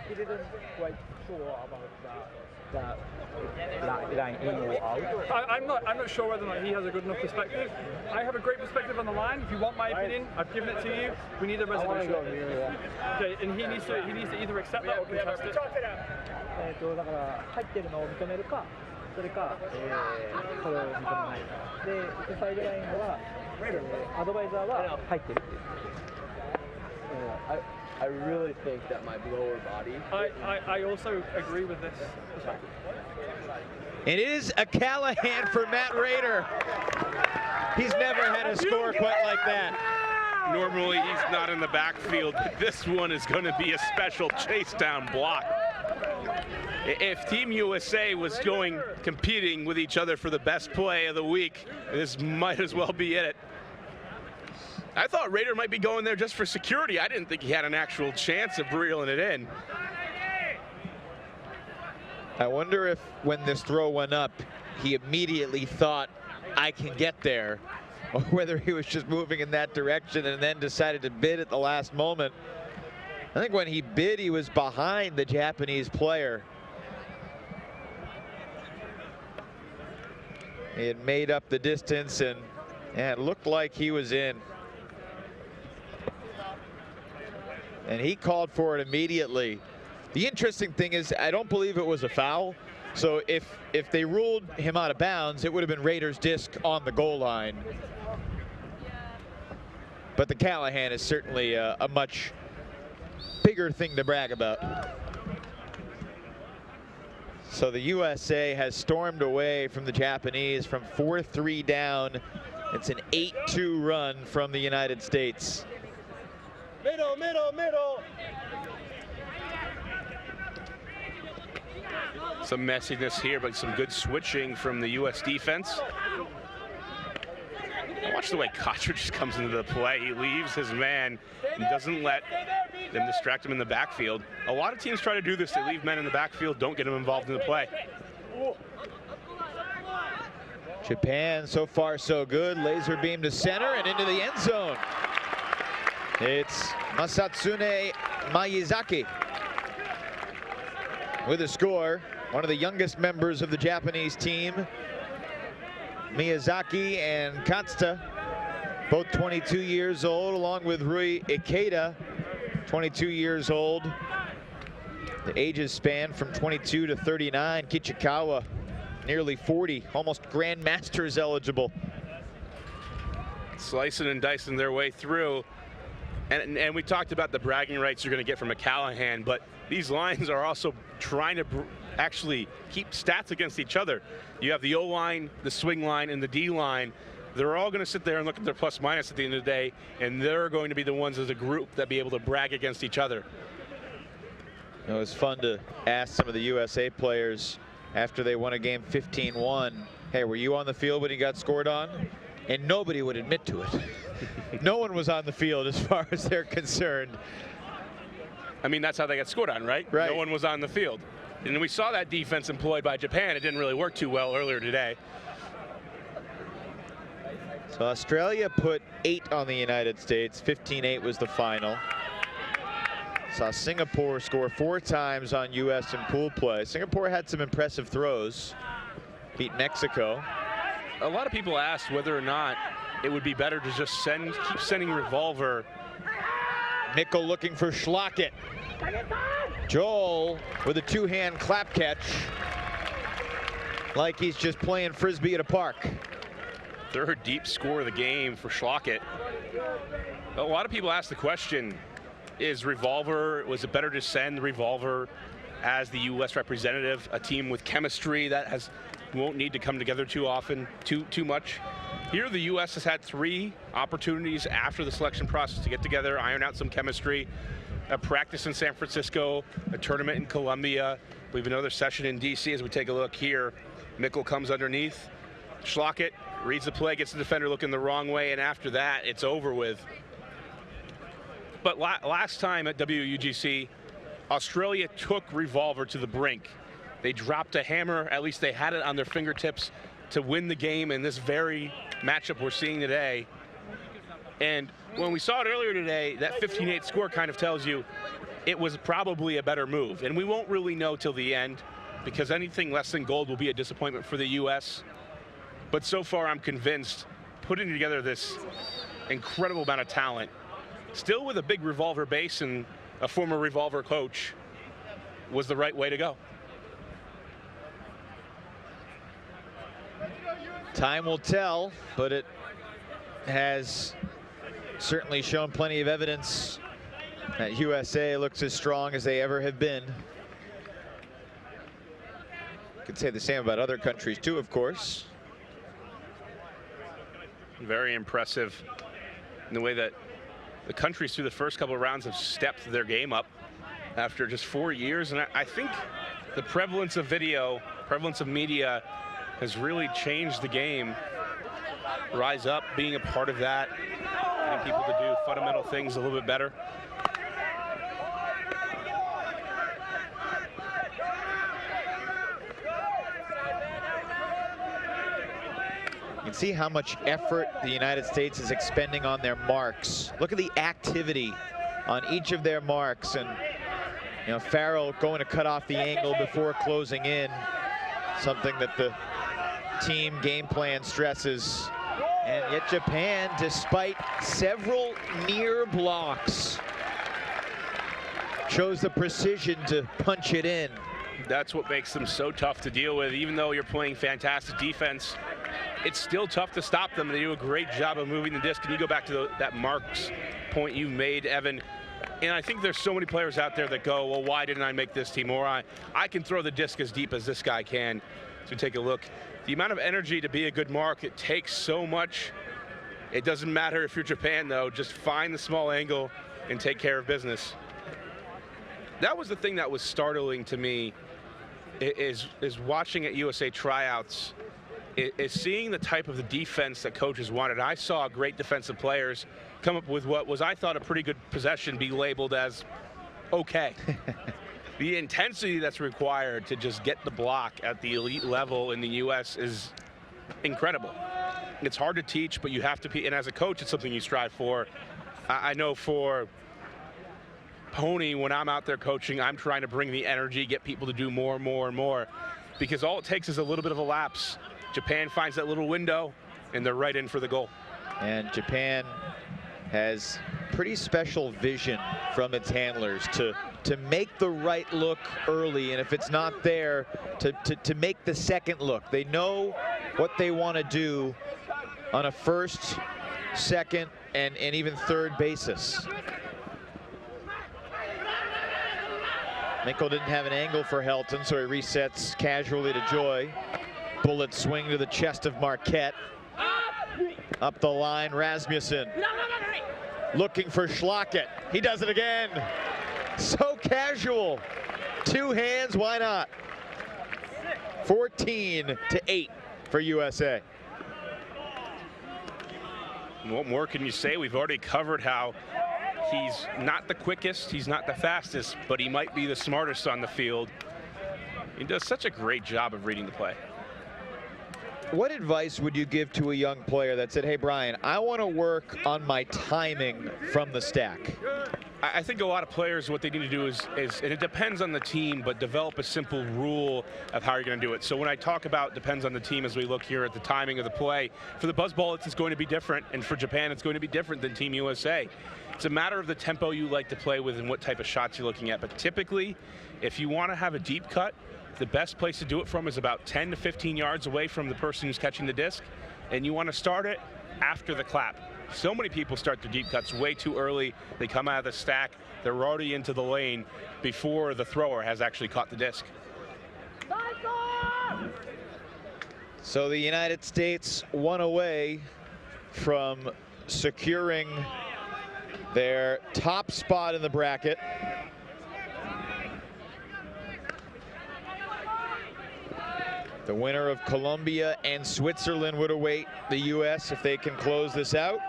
He didn't quite sure about the line in or out. I'm not sure whether or not he has a good enough perspective. I have a great perspective on the line. If you want my opinion, I've given it to you. We need a resolution. Okay, and he needs to either accept that or contest it. だから入ってるのを認めるか、それか、それを認めないか。で、サイドラインは、アドバイザーは入ってるっていう。I really think that my lower body. I also agree with this perspective. It is a Callahan for Matt Rader. He's never had a score quite like that. Normally he's not in the backfield, but this one is going to be a special chase down block. If Team USA was competing with each other for the best play of the week, this might as well be it. I thought Rader might be going there just for security. I didn't think he had an actual chance of reeling it in. I wonder if when this throw went up, he immediately thought, I can get there, or whether he was just moving in that direction and then decided to bid at the last moment. I think when he bid, he was behind the Japanese player. He had made up the distance, and it looked like he was in. And he called for it immediately. The interesting thing is, I don't believe it was a foul. So if they ruled him out of bounds, it would have been Raiders' disc on the goal line. But the Callahan is certainly a much bigger thing to brag about. So the USA has stormed away from the Japanese from 4-3 down. It's an 8-2 run from the United States. Middle, middle, middle. Some messiness here, but some good switching from the U.S. defense. Watch the way Kocher just comes into the play. He leaves his man and doesn't let them distract him in the backfield. A lot of teams try to do this. They leave men in the backfield, don't get them involved in the play. Japan, so far so good. Laser beam to center and into the end zone. It's Masatsune Miyazaki with a score. One of the youngest members of the Japanese team, Miyazaki and Katsuta, both 22 years old, along with Rui Ikeda, 22 years old. The ages span from 22 to 39. Kichikawa, nearly 40, almost Grandmasters eligible. Slicing and dicing their way through. And we talked about the bragging rights you're going to get from a Callahan, but these lines are also trying to actually keep stats against each other. You have the O-line, the swing line, and the D-line. They're all going to sit there and look at their plus minus at the end of the day, and they're going to be the ones as a group that be able to brag against each other. It was fun to ask some of the USA players after they won a game 15-1, hey, were you on the field when you got scored on? And nobody would admit to it. No one was on the field as far as they're concerned. I mean, that's how they got scored on, right? Right. No one was on the field. And we saw that defense employed by Japan. It didn't really work too well earlier today. So Australia put 8 on the United States. 15-8 was the final. Saw Singapore score 4 times on U.S. in pool play. Singapore had some impressive throws. Beat Mexico. A lot of people asked whether or not it would be better to just keep sending Revolver. Mickle looking for Schlockett. Joel with a 2-hand clap catch. Like he's just playing Frisbee at a park. Third deep score of the game for Schlockett. A lot of people asked the question, was it better to send Revolver as the U.S. representative, a team with chemistry that won't need to come together too often, too much? Here, the U.S. has had 3 opportunities after the selection process to get together, iron out some chemistry. A practice in San Francisco, a tournament in Colombia. We have another session in D.C. as we take a look here. Mickle comes underneath. Schlockett reads the play, gets the defender looking the wrong way, and after that, it's over with. But last time at WUGC, Australia took Revolver to the brink. They dropped a hammer, at least they had it on their fingertips, to win the game in this very matchup we're seeing today. And when we saw it earlier today, that 15-8 score kind of tells you it was probably a better move. And we won't really know till the end, because anything less than gold will be a disappointment for the U.S. But so far, I'm convinced putting together this incredible amount of talent, still with a big Revolver base and a former Revolver coach, was the right way to go. Time will tell, but it has certainly shown plenty of evidence that USA looks as strong as they ever have been. Could say the same about other countries too, of course. Very impressive in the way that the countries through the first couple of rounds have stepped their game up after just 4 years. And I think the prevalence of video, prevalence of media has really changed the game. Rise Up being a part of that, getting people to do fundamental things a little bit better. You can see how much effort the United States is expending on their marks. Look at the activity on each of their marks, and you know, Farrell going to cut off the angle before closing in, something that the team game plan stresses. And yet Japan, despite several near blocks, chose the precision to punch it in. That's what makes them so tough to deal with. Even though you're playing fantastic defense, it's still tough to stop them. They do a great job of moving the disc. And you go back to that marks point you made, Evan. And I think there's so many players out there that go, well, why didn't I make this team? Or I can throw the disc as deep as this guy can. So take a look. The amount of energy to be a good mark, it takes so much. It doesn't matter if you're Japan, though. Just find the small angle and take care of business. That was the thing that was startling to me, is watching at USA tryouts, is seeing the type of the defense that coaches wanted. I saw great defensive players come up with what was, I thought, a pretty good possession be labeled as okay. The intensity that's required to just get the block at the elite level in the U.S. is incredible. It's hard to teach, but you have to be, and as a coach, it's something you strive for. I know for Pony, when I'm out there coaching, I'm trying to bring the energy, get people to do more and more and more, because all it takes is a little bit of a lapse. Japan finds that little window, and they're right in for the goal. And Japan has pretty special vision from its handlers to make the right look early, and if it's not there, to make the second look. They know what they want to do on a first, second, and even third basis. Minkle didn't have an angle for Helton, so he resets casually to Joy. Bullet swing to the chest of Marquette. Up the line, Rasmussen. Looking for Schlockett. He does it again. So casual. Two hands, why not? 14-8 for USA. What more can you say? We've already covered how he's not the quickest, he's not the fastest, but he might be the smartest on the field. He does such a great job of reading the play. What advice would you give to a young player that said, hey, Brian, I want to work on my timing from the stack? I think a lot of players, what they need to do is, and it depends on the team, but develop a simple rule of how you're going to do it. So when I talk about depends on the team, as we look here at the timing of the play, for the Buzzball, it's going to be different, and for Japan, it's going to be different than Team USA. It's a matter of the tempo you like to play with and what type of shots you're looking at. But typically, if you want to have a deep cut, the best place to do it from is about 10 to 15 yards away from the person who's catching the disc, and you want to start it after the clap. So many people start their deep cuts way too early. They come out of the stack, they're already into the lane before the thrower has actually caught the disc. So the United States one away from securing their top spot in the bracket. The winner of Colombia and Switzerland would await the U.S. if they can close this out.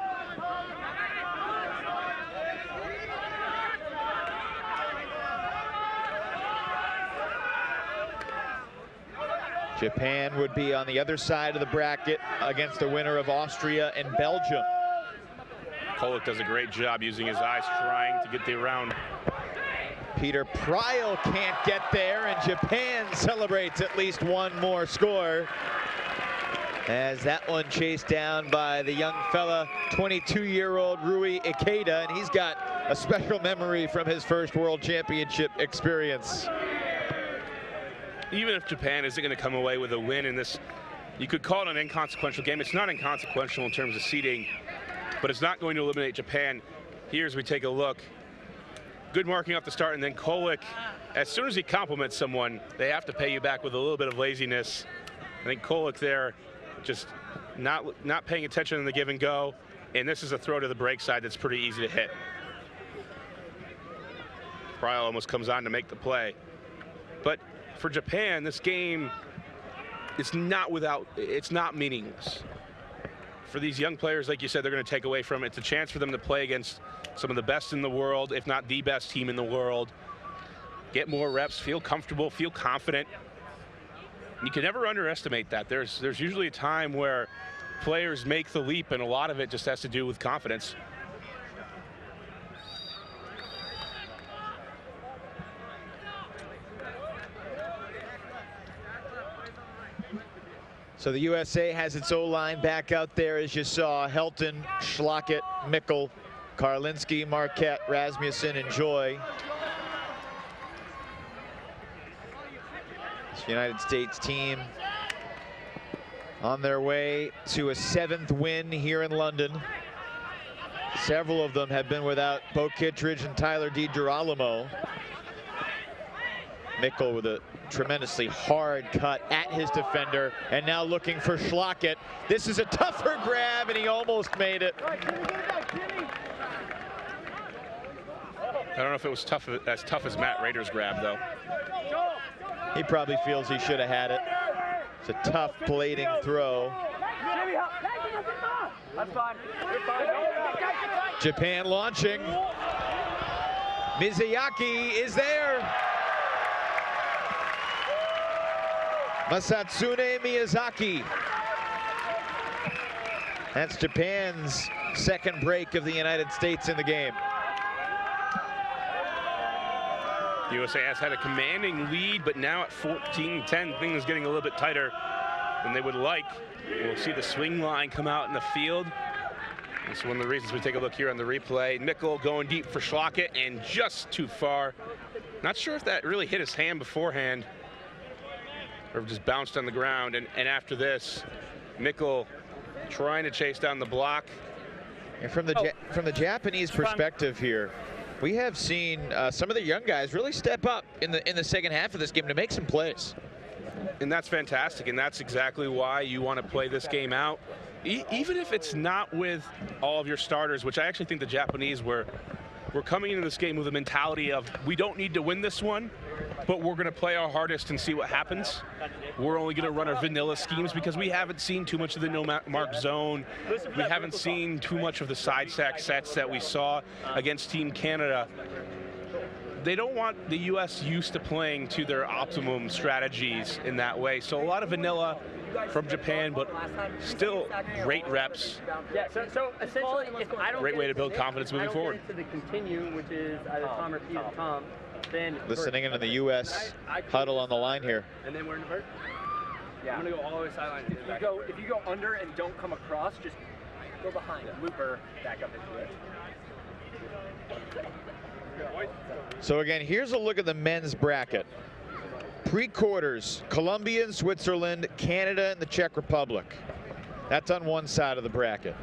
Japan would be on the other side of the bracket against the winner of Austria and Belgium. Kolek does a great job using his eyes, trying to get the round. Peter Pryl can't get there, and Japan celebrates at least one more score, as that one chased down by the young fella, 22-year-old Rui Ikeda, and he's got a special memory from his first World Championship experience. Even if Japan isn't going to come away with a win in this, you could call it an inconsequential game. It's not inconsequential in terms of seeding, but it's not going to eliminate Japan. Here, as we take a look, good marking off the start, and then Kolek, as soon as he compliments someone, they have to pay you back with a little bit of laziness. I think Kolek there just not paying attention in the give and go, and this is a throw to the break side that's pretty easy to hit. Pryl almost comes on to make the play. But for Japan, this game is it's not meaningless. For these young players, like you said, they're going to take away from it. It's a chance for them to play against some of the best in the world, if not the best team in the world. Get more reps, feel comfortable, feel confident. You can never underestimate that. There's usually a time where players make the leap, and a lot of it just has to do with confidence. So the USA has its O-line back out there, as you saw. Helton, Schlockett, Mickle, Karlinski, Marquette, Rasmussen, and Joy. This United States team on their way to a 7th win here in London. Several of them have been without Bo Kittredge and Tyler DiGirolamo. Mickle with a tremendously hard cut at his defender, and now looking for Schlockett. This is a tougher grab, and he almost made it. I don't know if it was as tough as Matt Rader's grab, though. He probably feels he should have had it. It's a tough blading throw. Japan launching. Mizuyaki is there. Masatsune Miyazaki. That's Japan's second break of the United States in the game. The USA has had a commanding lead, but now at 14-10, things getting a little bit tighter than they would like. We'll see the swing line come out in the field. That's one of the reasons we take a look here on the replay. Mickle going deep for Schlockett, and just too far. Not sure if that really hit his hand beforehand or just bounced on the ground. And after this, Mickle trying to chase down the block. And from the Japanese perspective here, we have seen some of the young guys really step up in the second half of this game to make some plays. And that's fantastic, and that's exactly why you want to play this game out. Even if it's not with all of your starters, which I actually think the Japanese were coming into this game with a mentality of, we don't need to win this one, but we're going to play our hardest and see what happens. We're only going to run our vanilla schemes because we haven't seen too much of the no-mark zone. We haven't seen too much of the side sack sets that we saw against Team Canada. They don't want the U.S. used to playing to their optimum strategies in that way. So a lot of vanilla from Japan, but still great reps. Yeah, so essentially, if I don't great way to build confidence moving forward. To the continue, which is either Tom or Pete or Tom, then listening into the U.S. huddle on the line here. And then we're in the vert. Yeah, I'm gonna go all the way sideline. If you go under and don't come across, just go behind. Looper back up into it. So again, here's a look at the men's bracket. Pre-quarters, Colombia and Switzerland, Canada and the Czech Republic. That's on one side of the bracket.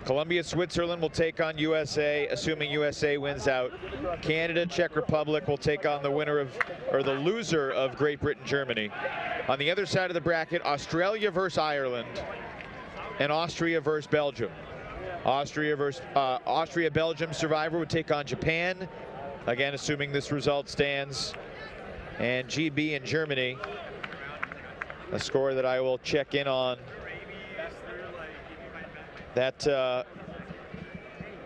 Colombia, Switzerland will take on USA, assuming USA wins out. Canada, Czech Republic will take on the winner of, or the loser of Great Britain, Germany. On the other side of the bracket, Australia versus Ireland and Austria versus Belgium. Austria-Belgium survivor would take on Japan. Again, assuming this result stands. And GB in Germany, a score that I will check in on. That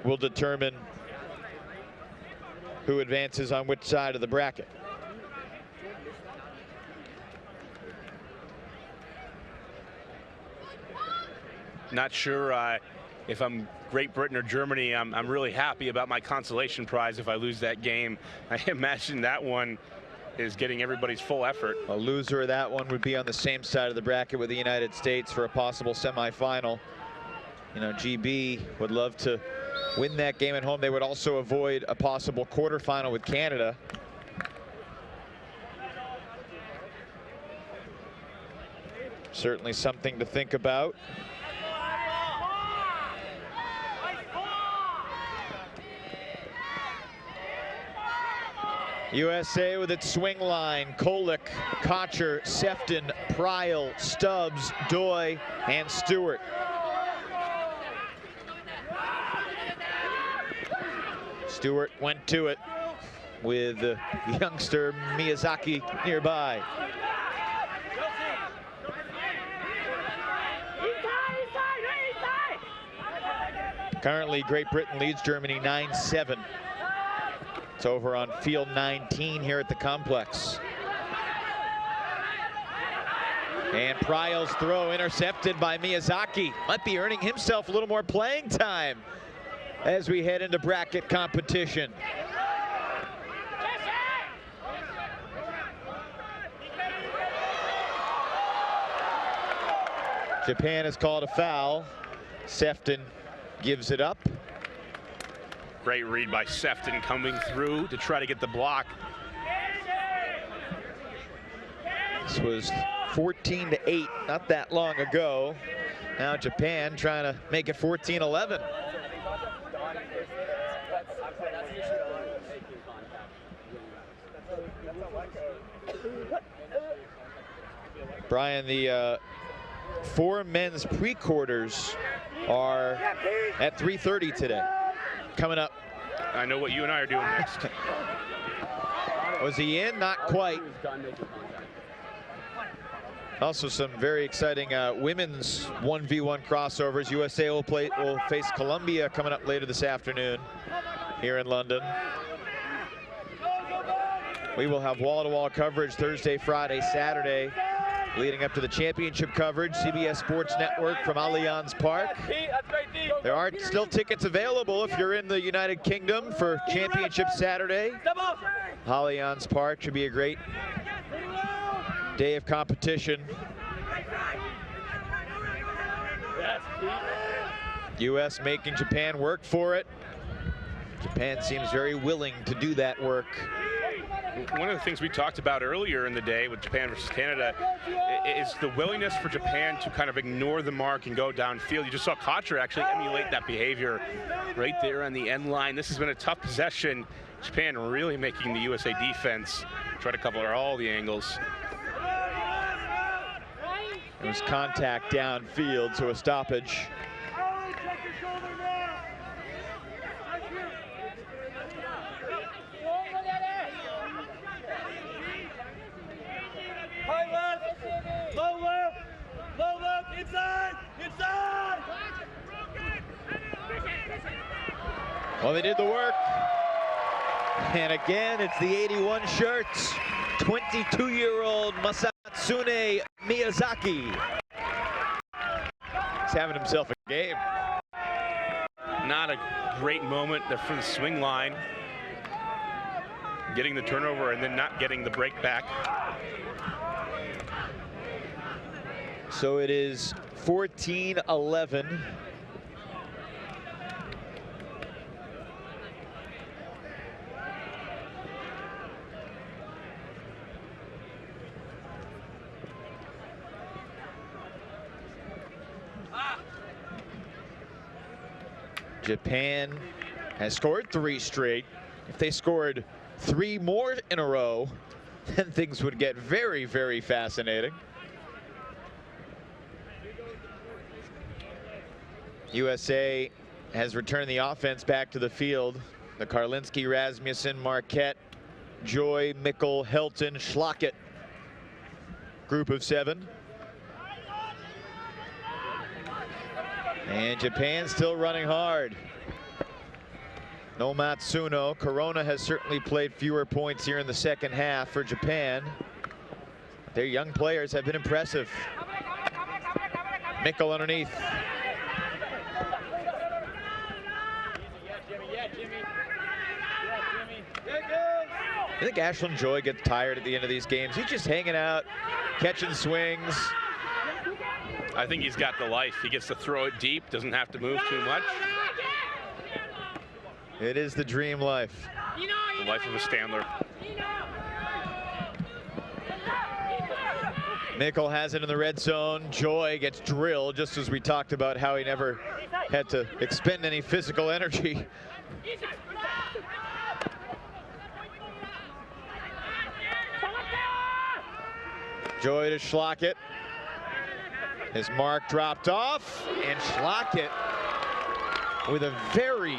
will determine who advances on which side of the bracket. Not sure if I'm Great Britain or Germany. I'm really happy about my consolation prize if I lose that game. I imagine that one is getting everybody's full effort. A loser of that one would be on the same side of the bracket with the United States for a possible semifinal. You know, GB would love to win that game at home. They would also avoid a possible quarterfinal with Canada. Certainly something to think about. USA with its swing line: Kolick, Kocher, Sefton, Pryl, Stubbs, Doy, and Stewart. Stewart went to it with youngster Miyazaki nearby. Currently, Great Britain leads Germany 9-7. It's over on field 19 here at the complex. And Pryle's throw intercepted by Miyazaki. Might be earning himself a little more playing time as we head into bracket competition. Japan has called a foul. Sefton gives it up. Great read by Sefton coming through to try to get the block. This was 14-8 not that long ago. Now Japan trying to make it 14-11. Brian, the 4 men's pre-quarters are at 3:30 today. Coming up. I know what you and I are doing next. Was he in? Not quite. Also some very exciting women's 1v1 crossovers. USA will face Colombia coming up later this afternoon here in London. We will have wall-to-wall coverage Thursday, Friday, Saturday, leading up to the championship coverage. CBS Sports Network from Allianz Park. There are still tickets available if you're in the United Kingdom for championship Saturday. Allianz Park should be a great day of competition. U.S. making Japan work for it. Japan seems very willing to do that work. One of the things we talked about earlier in the day with Japan versus Canada is the willingness for Japan to kind of ignore the mark and go downfield. You just saw Kocher actually emulate that behavior right there on the end line. This has been a tough possession. Japan really making the USA defense try to cover all the angles. There was contact downfield, so a stoppage. Well, they did the work. And again, it's the 81 shirts. 22-year-old Masatsune Miyazaki. He's having himself a game. Not a great moment there from the swing line. Getting the turnover and then not getting the break back. So it is 14-11. Japan has scored 3 straight. If they scored 3 more in a row, then things would get very, very fascinating. USA has returned the offense back to the field. The Karlinski, Rasmussen, Marquette, Joy, Mickle, Helton, Schlockett group of 7. And Japan still running hard. No Matsuno. Corona has certainly played fewer points here in the second half for Japan. Their young players have been impressive. Mickle underneath. I think Ashland Joy gets tired at the end of these games. He's just hanging out, catching swings. I think he's got the life. He gets to throw it deep, doesn't have to move too much. It is the dream life. The life of a Standler. Mickle has it in the red zone. Joy gets drilled, just as we talked about how he never had to expend any physical energy. Joy to Schlockett. His mark dropped off, and Schlockett with a very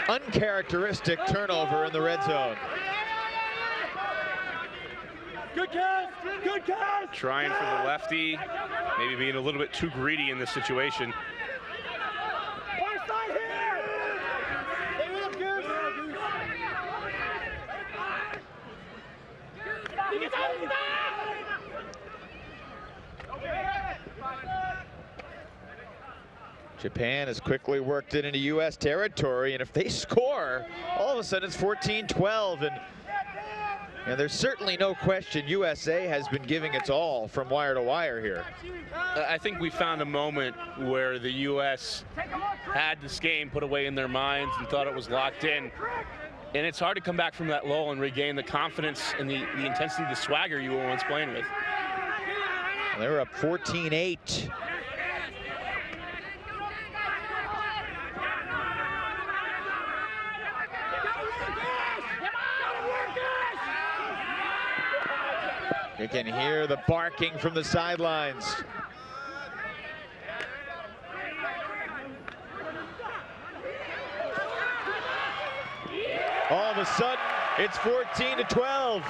uncharacteristic turnover in the red zone. Good catch! Good catch! Trying for the lefty, maybe being a little bit too greedy in this situation. Japan has quickly worked it into U.S. territory, and if they score, all of a sudden it's 14-12, and there's certainly no question USA has been giving its all from wire to wire here. I think we found a moment where the U.S. had this game put away in their minds and thought it was locked in. And it's hard to come back from that lull and regain the confidence and the intensity, the swagger you were once playing with. They were up 14-8. You can hear the barking from the sidelines. All of a sudden, it's 14-12.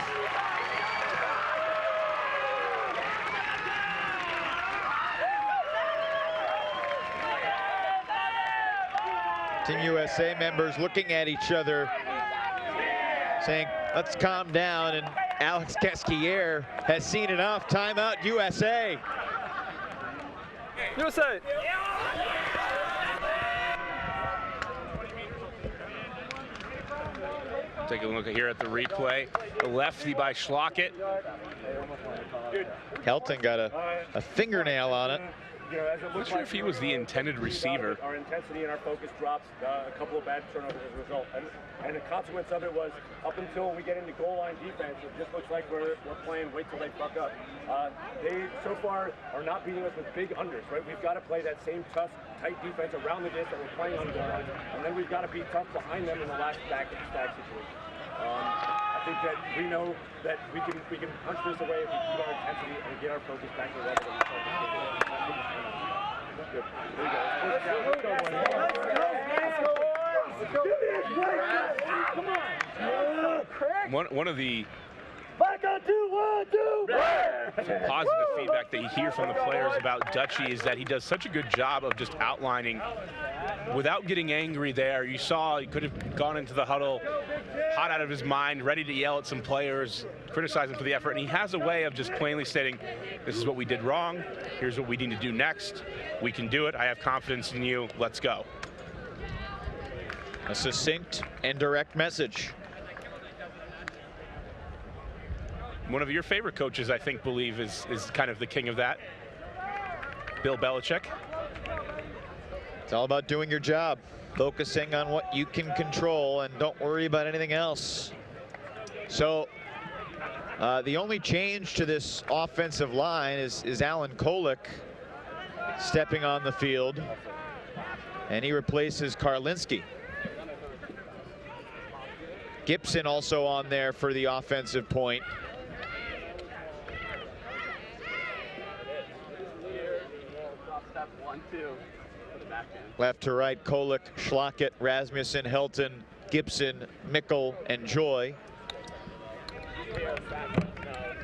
Team USA members looking at each other, saying, let's calm down, and Alex Kesquier has seen enough. Timeout, USA. USA. Take a look here at the replay. The lefty by Schlockett. Helton got a fingernail on it. I'm not sure if he was the intended receiver. Our intensity and our focus drops, a couple of bad turnovers as a result. And the consequence of it was, up until we get into goal line defense, it just looks like we're playing wait till they fuck up. They, so far, are not beating us with big unders, right? We've got to play that same tough, tight defense around the disc that we're playing on goal line, and then we've got to be tough behind them in the last stack situation. I think that we know that we can punch this away if we keep our intensity and get our focus back to the level that we Good. One of the back on 2-1-2. positive feedback that you hear from the players about Dutchy is that he does such a good job of just outlining without getting angry there. You saw he could have gone into the huddle hot out of his mind, ready to yell at some players, criticize them for the effort, and he has a way of just plainly stating, this is what we did wrong, here's what we need to do next, we can do it, I have confidence in you, let's go. A succinct and direct message. One of your favorite coaches, I think, believe is kind of the king of that, Bill Belichick. It's all about doing your job, focusing on what you can control, and don't worry about anything else. So the only change to this offensive line is Alan Kolek stepping on the field, and he replaces Karlinski. Gibson also on there for the offensive point. Left to right, Kolek, Schlockett, Rasmussen, Helton, Gibson, Mickle, and Joy.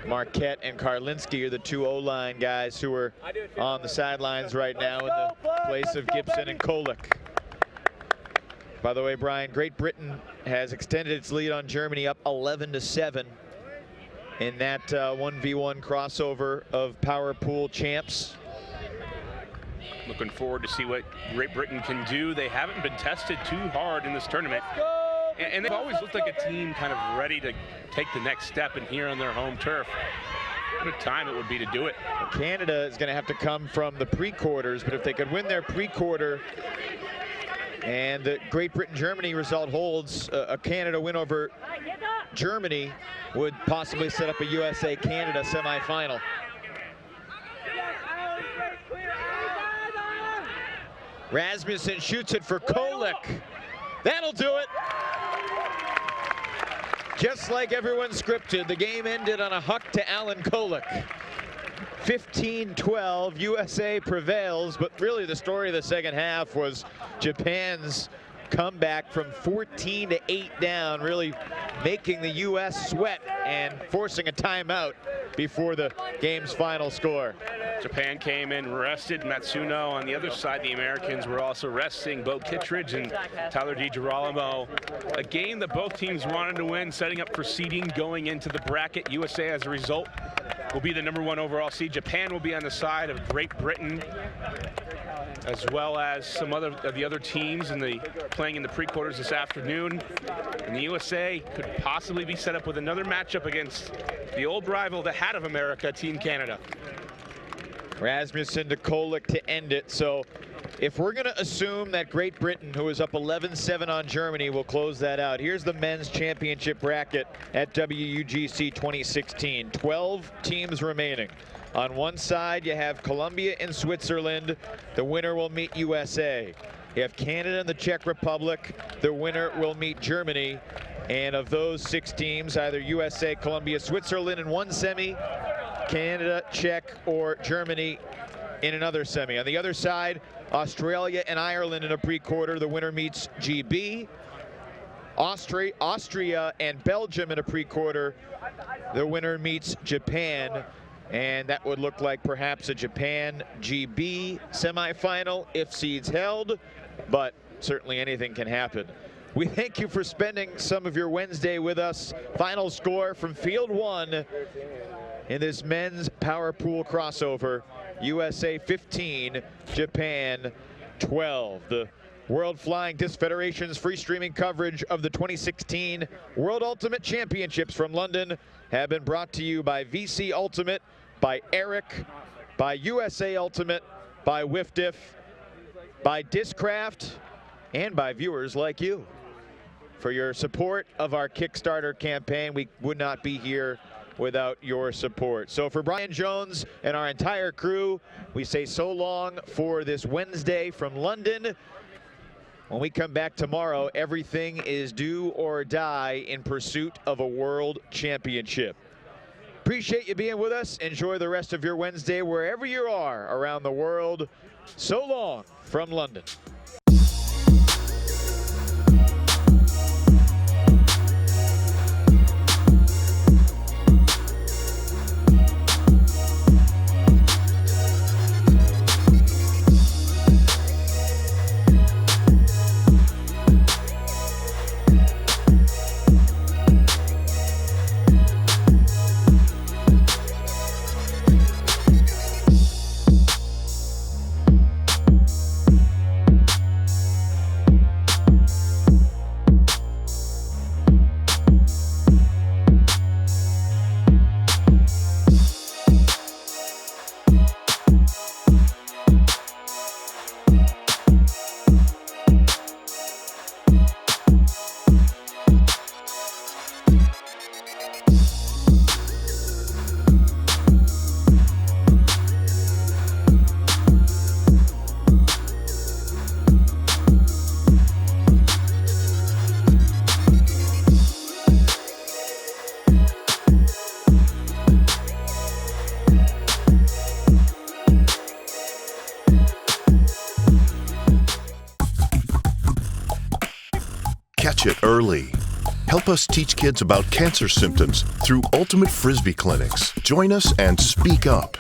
Marquette and Karlinski are the two O-line guys who are on the sidelines right now in the place of Gibson and Kolek. By the way, Brian, Great Britain has extended its lead on Germany up 11-7 in that 1v1 crossover of Power Pool champs. Looking forward to see what Great Britain can do. They haven't been tested too hard in this tournament. And they've always looked like a team kind of ready to take the next step in here on their home turf. What a time it would be to do it. Canada is going to have to come from the pre-quarters, but if they could win their pre-quarter and the Great Britain-Germany result holds, a Canada win over Germany would possibly set up a USA-Canada semifinal. Rasmussen shoots it for Kolek. That'll do it. Just like everyone scripted, the game ended on a huck to Alan Kolek. 15-12, USA prevails, but really the story of the second half was Japan's comeback from 14-8 down, really making the US sweat and forcing a timeout before the game's final score. Japan came in, rested Matsuno. On the other side, the Americans were also resting Bo Kittredge and Tyler DiGirolamo. A game that both teams wanted to win, setting up for seeding going into the bracket. USA, as a result, will be the #1 overall seed. Japan will be on the side of Great Britain, as well as some of the other teams playing in the pre-quarters this afternoon. And the USA could possibly be set up with another matchup against the old rival, the Hat of America, Team Canada. Rasmussen to Kolek to end it. So if we're going to assume that Great Britain, who is up 11-7 on Germany, will close that out, here's the men's championship bracket at WUGC 2016. 12 teams remaining. On one side, you have Colombia and Switzerland. The winner will meet USA. You have Canada and the Czech Republic. The winner will meet Germany. And of those 6 teams, either USA, Colombia, Switzerland in one semi, Canada, Czech, or Germany in another semi. On the other side, Australia and Ireland in a pre-quarter. The winner meets GB. Austria and Belgium in a pre-quarter. The winner meets Japan. And that would look like perhaps a Japan-GB semifinal if seeds held, but certainly anything can happen. We thank you for spending some of your Wednesday with us. Final score from Field 1 in this men's power pool crossover. USA 15, Japan 12. The World Flying Disc Federation's free streaming coverage of the 2016 World Ultimate Championships from London have been brought to you by VC Ultimate, by Eric, by USA Ultimate, by WIFDIF, by Discraft, and by viewers like you. For your support of our Kickstarter campaign, we would not be here without your support. So for Brian Jones and our entire crew, we say so long for this Wednesday from London. When we come back tomorrow, everything is do or die in pursuit of a world championship. Appreciate you being with us. Enjoy the rest of your Wednesday wherever you are around the world. So long from London. Catch it early. Help us teach kids about cancer symptoms through Ultimate Frisbee clinics. Join us and speak up.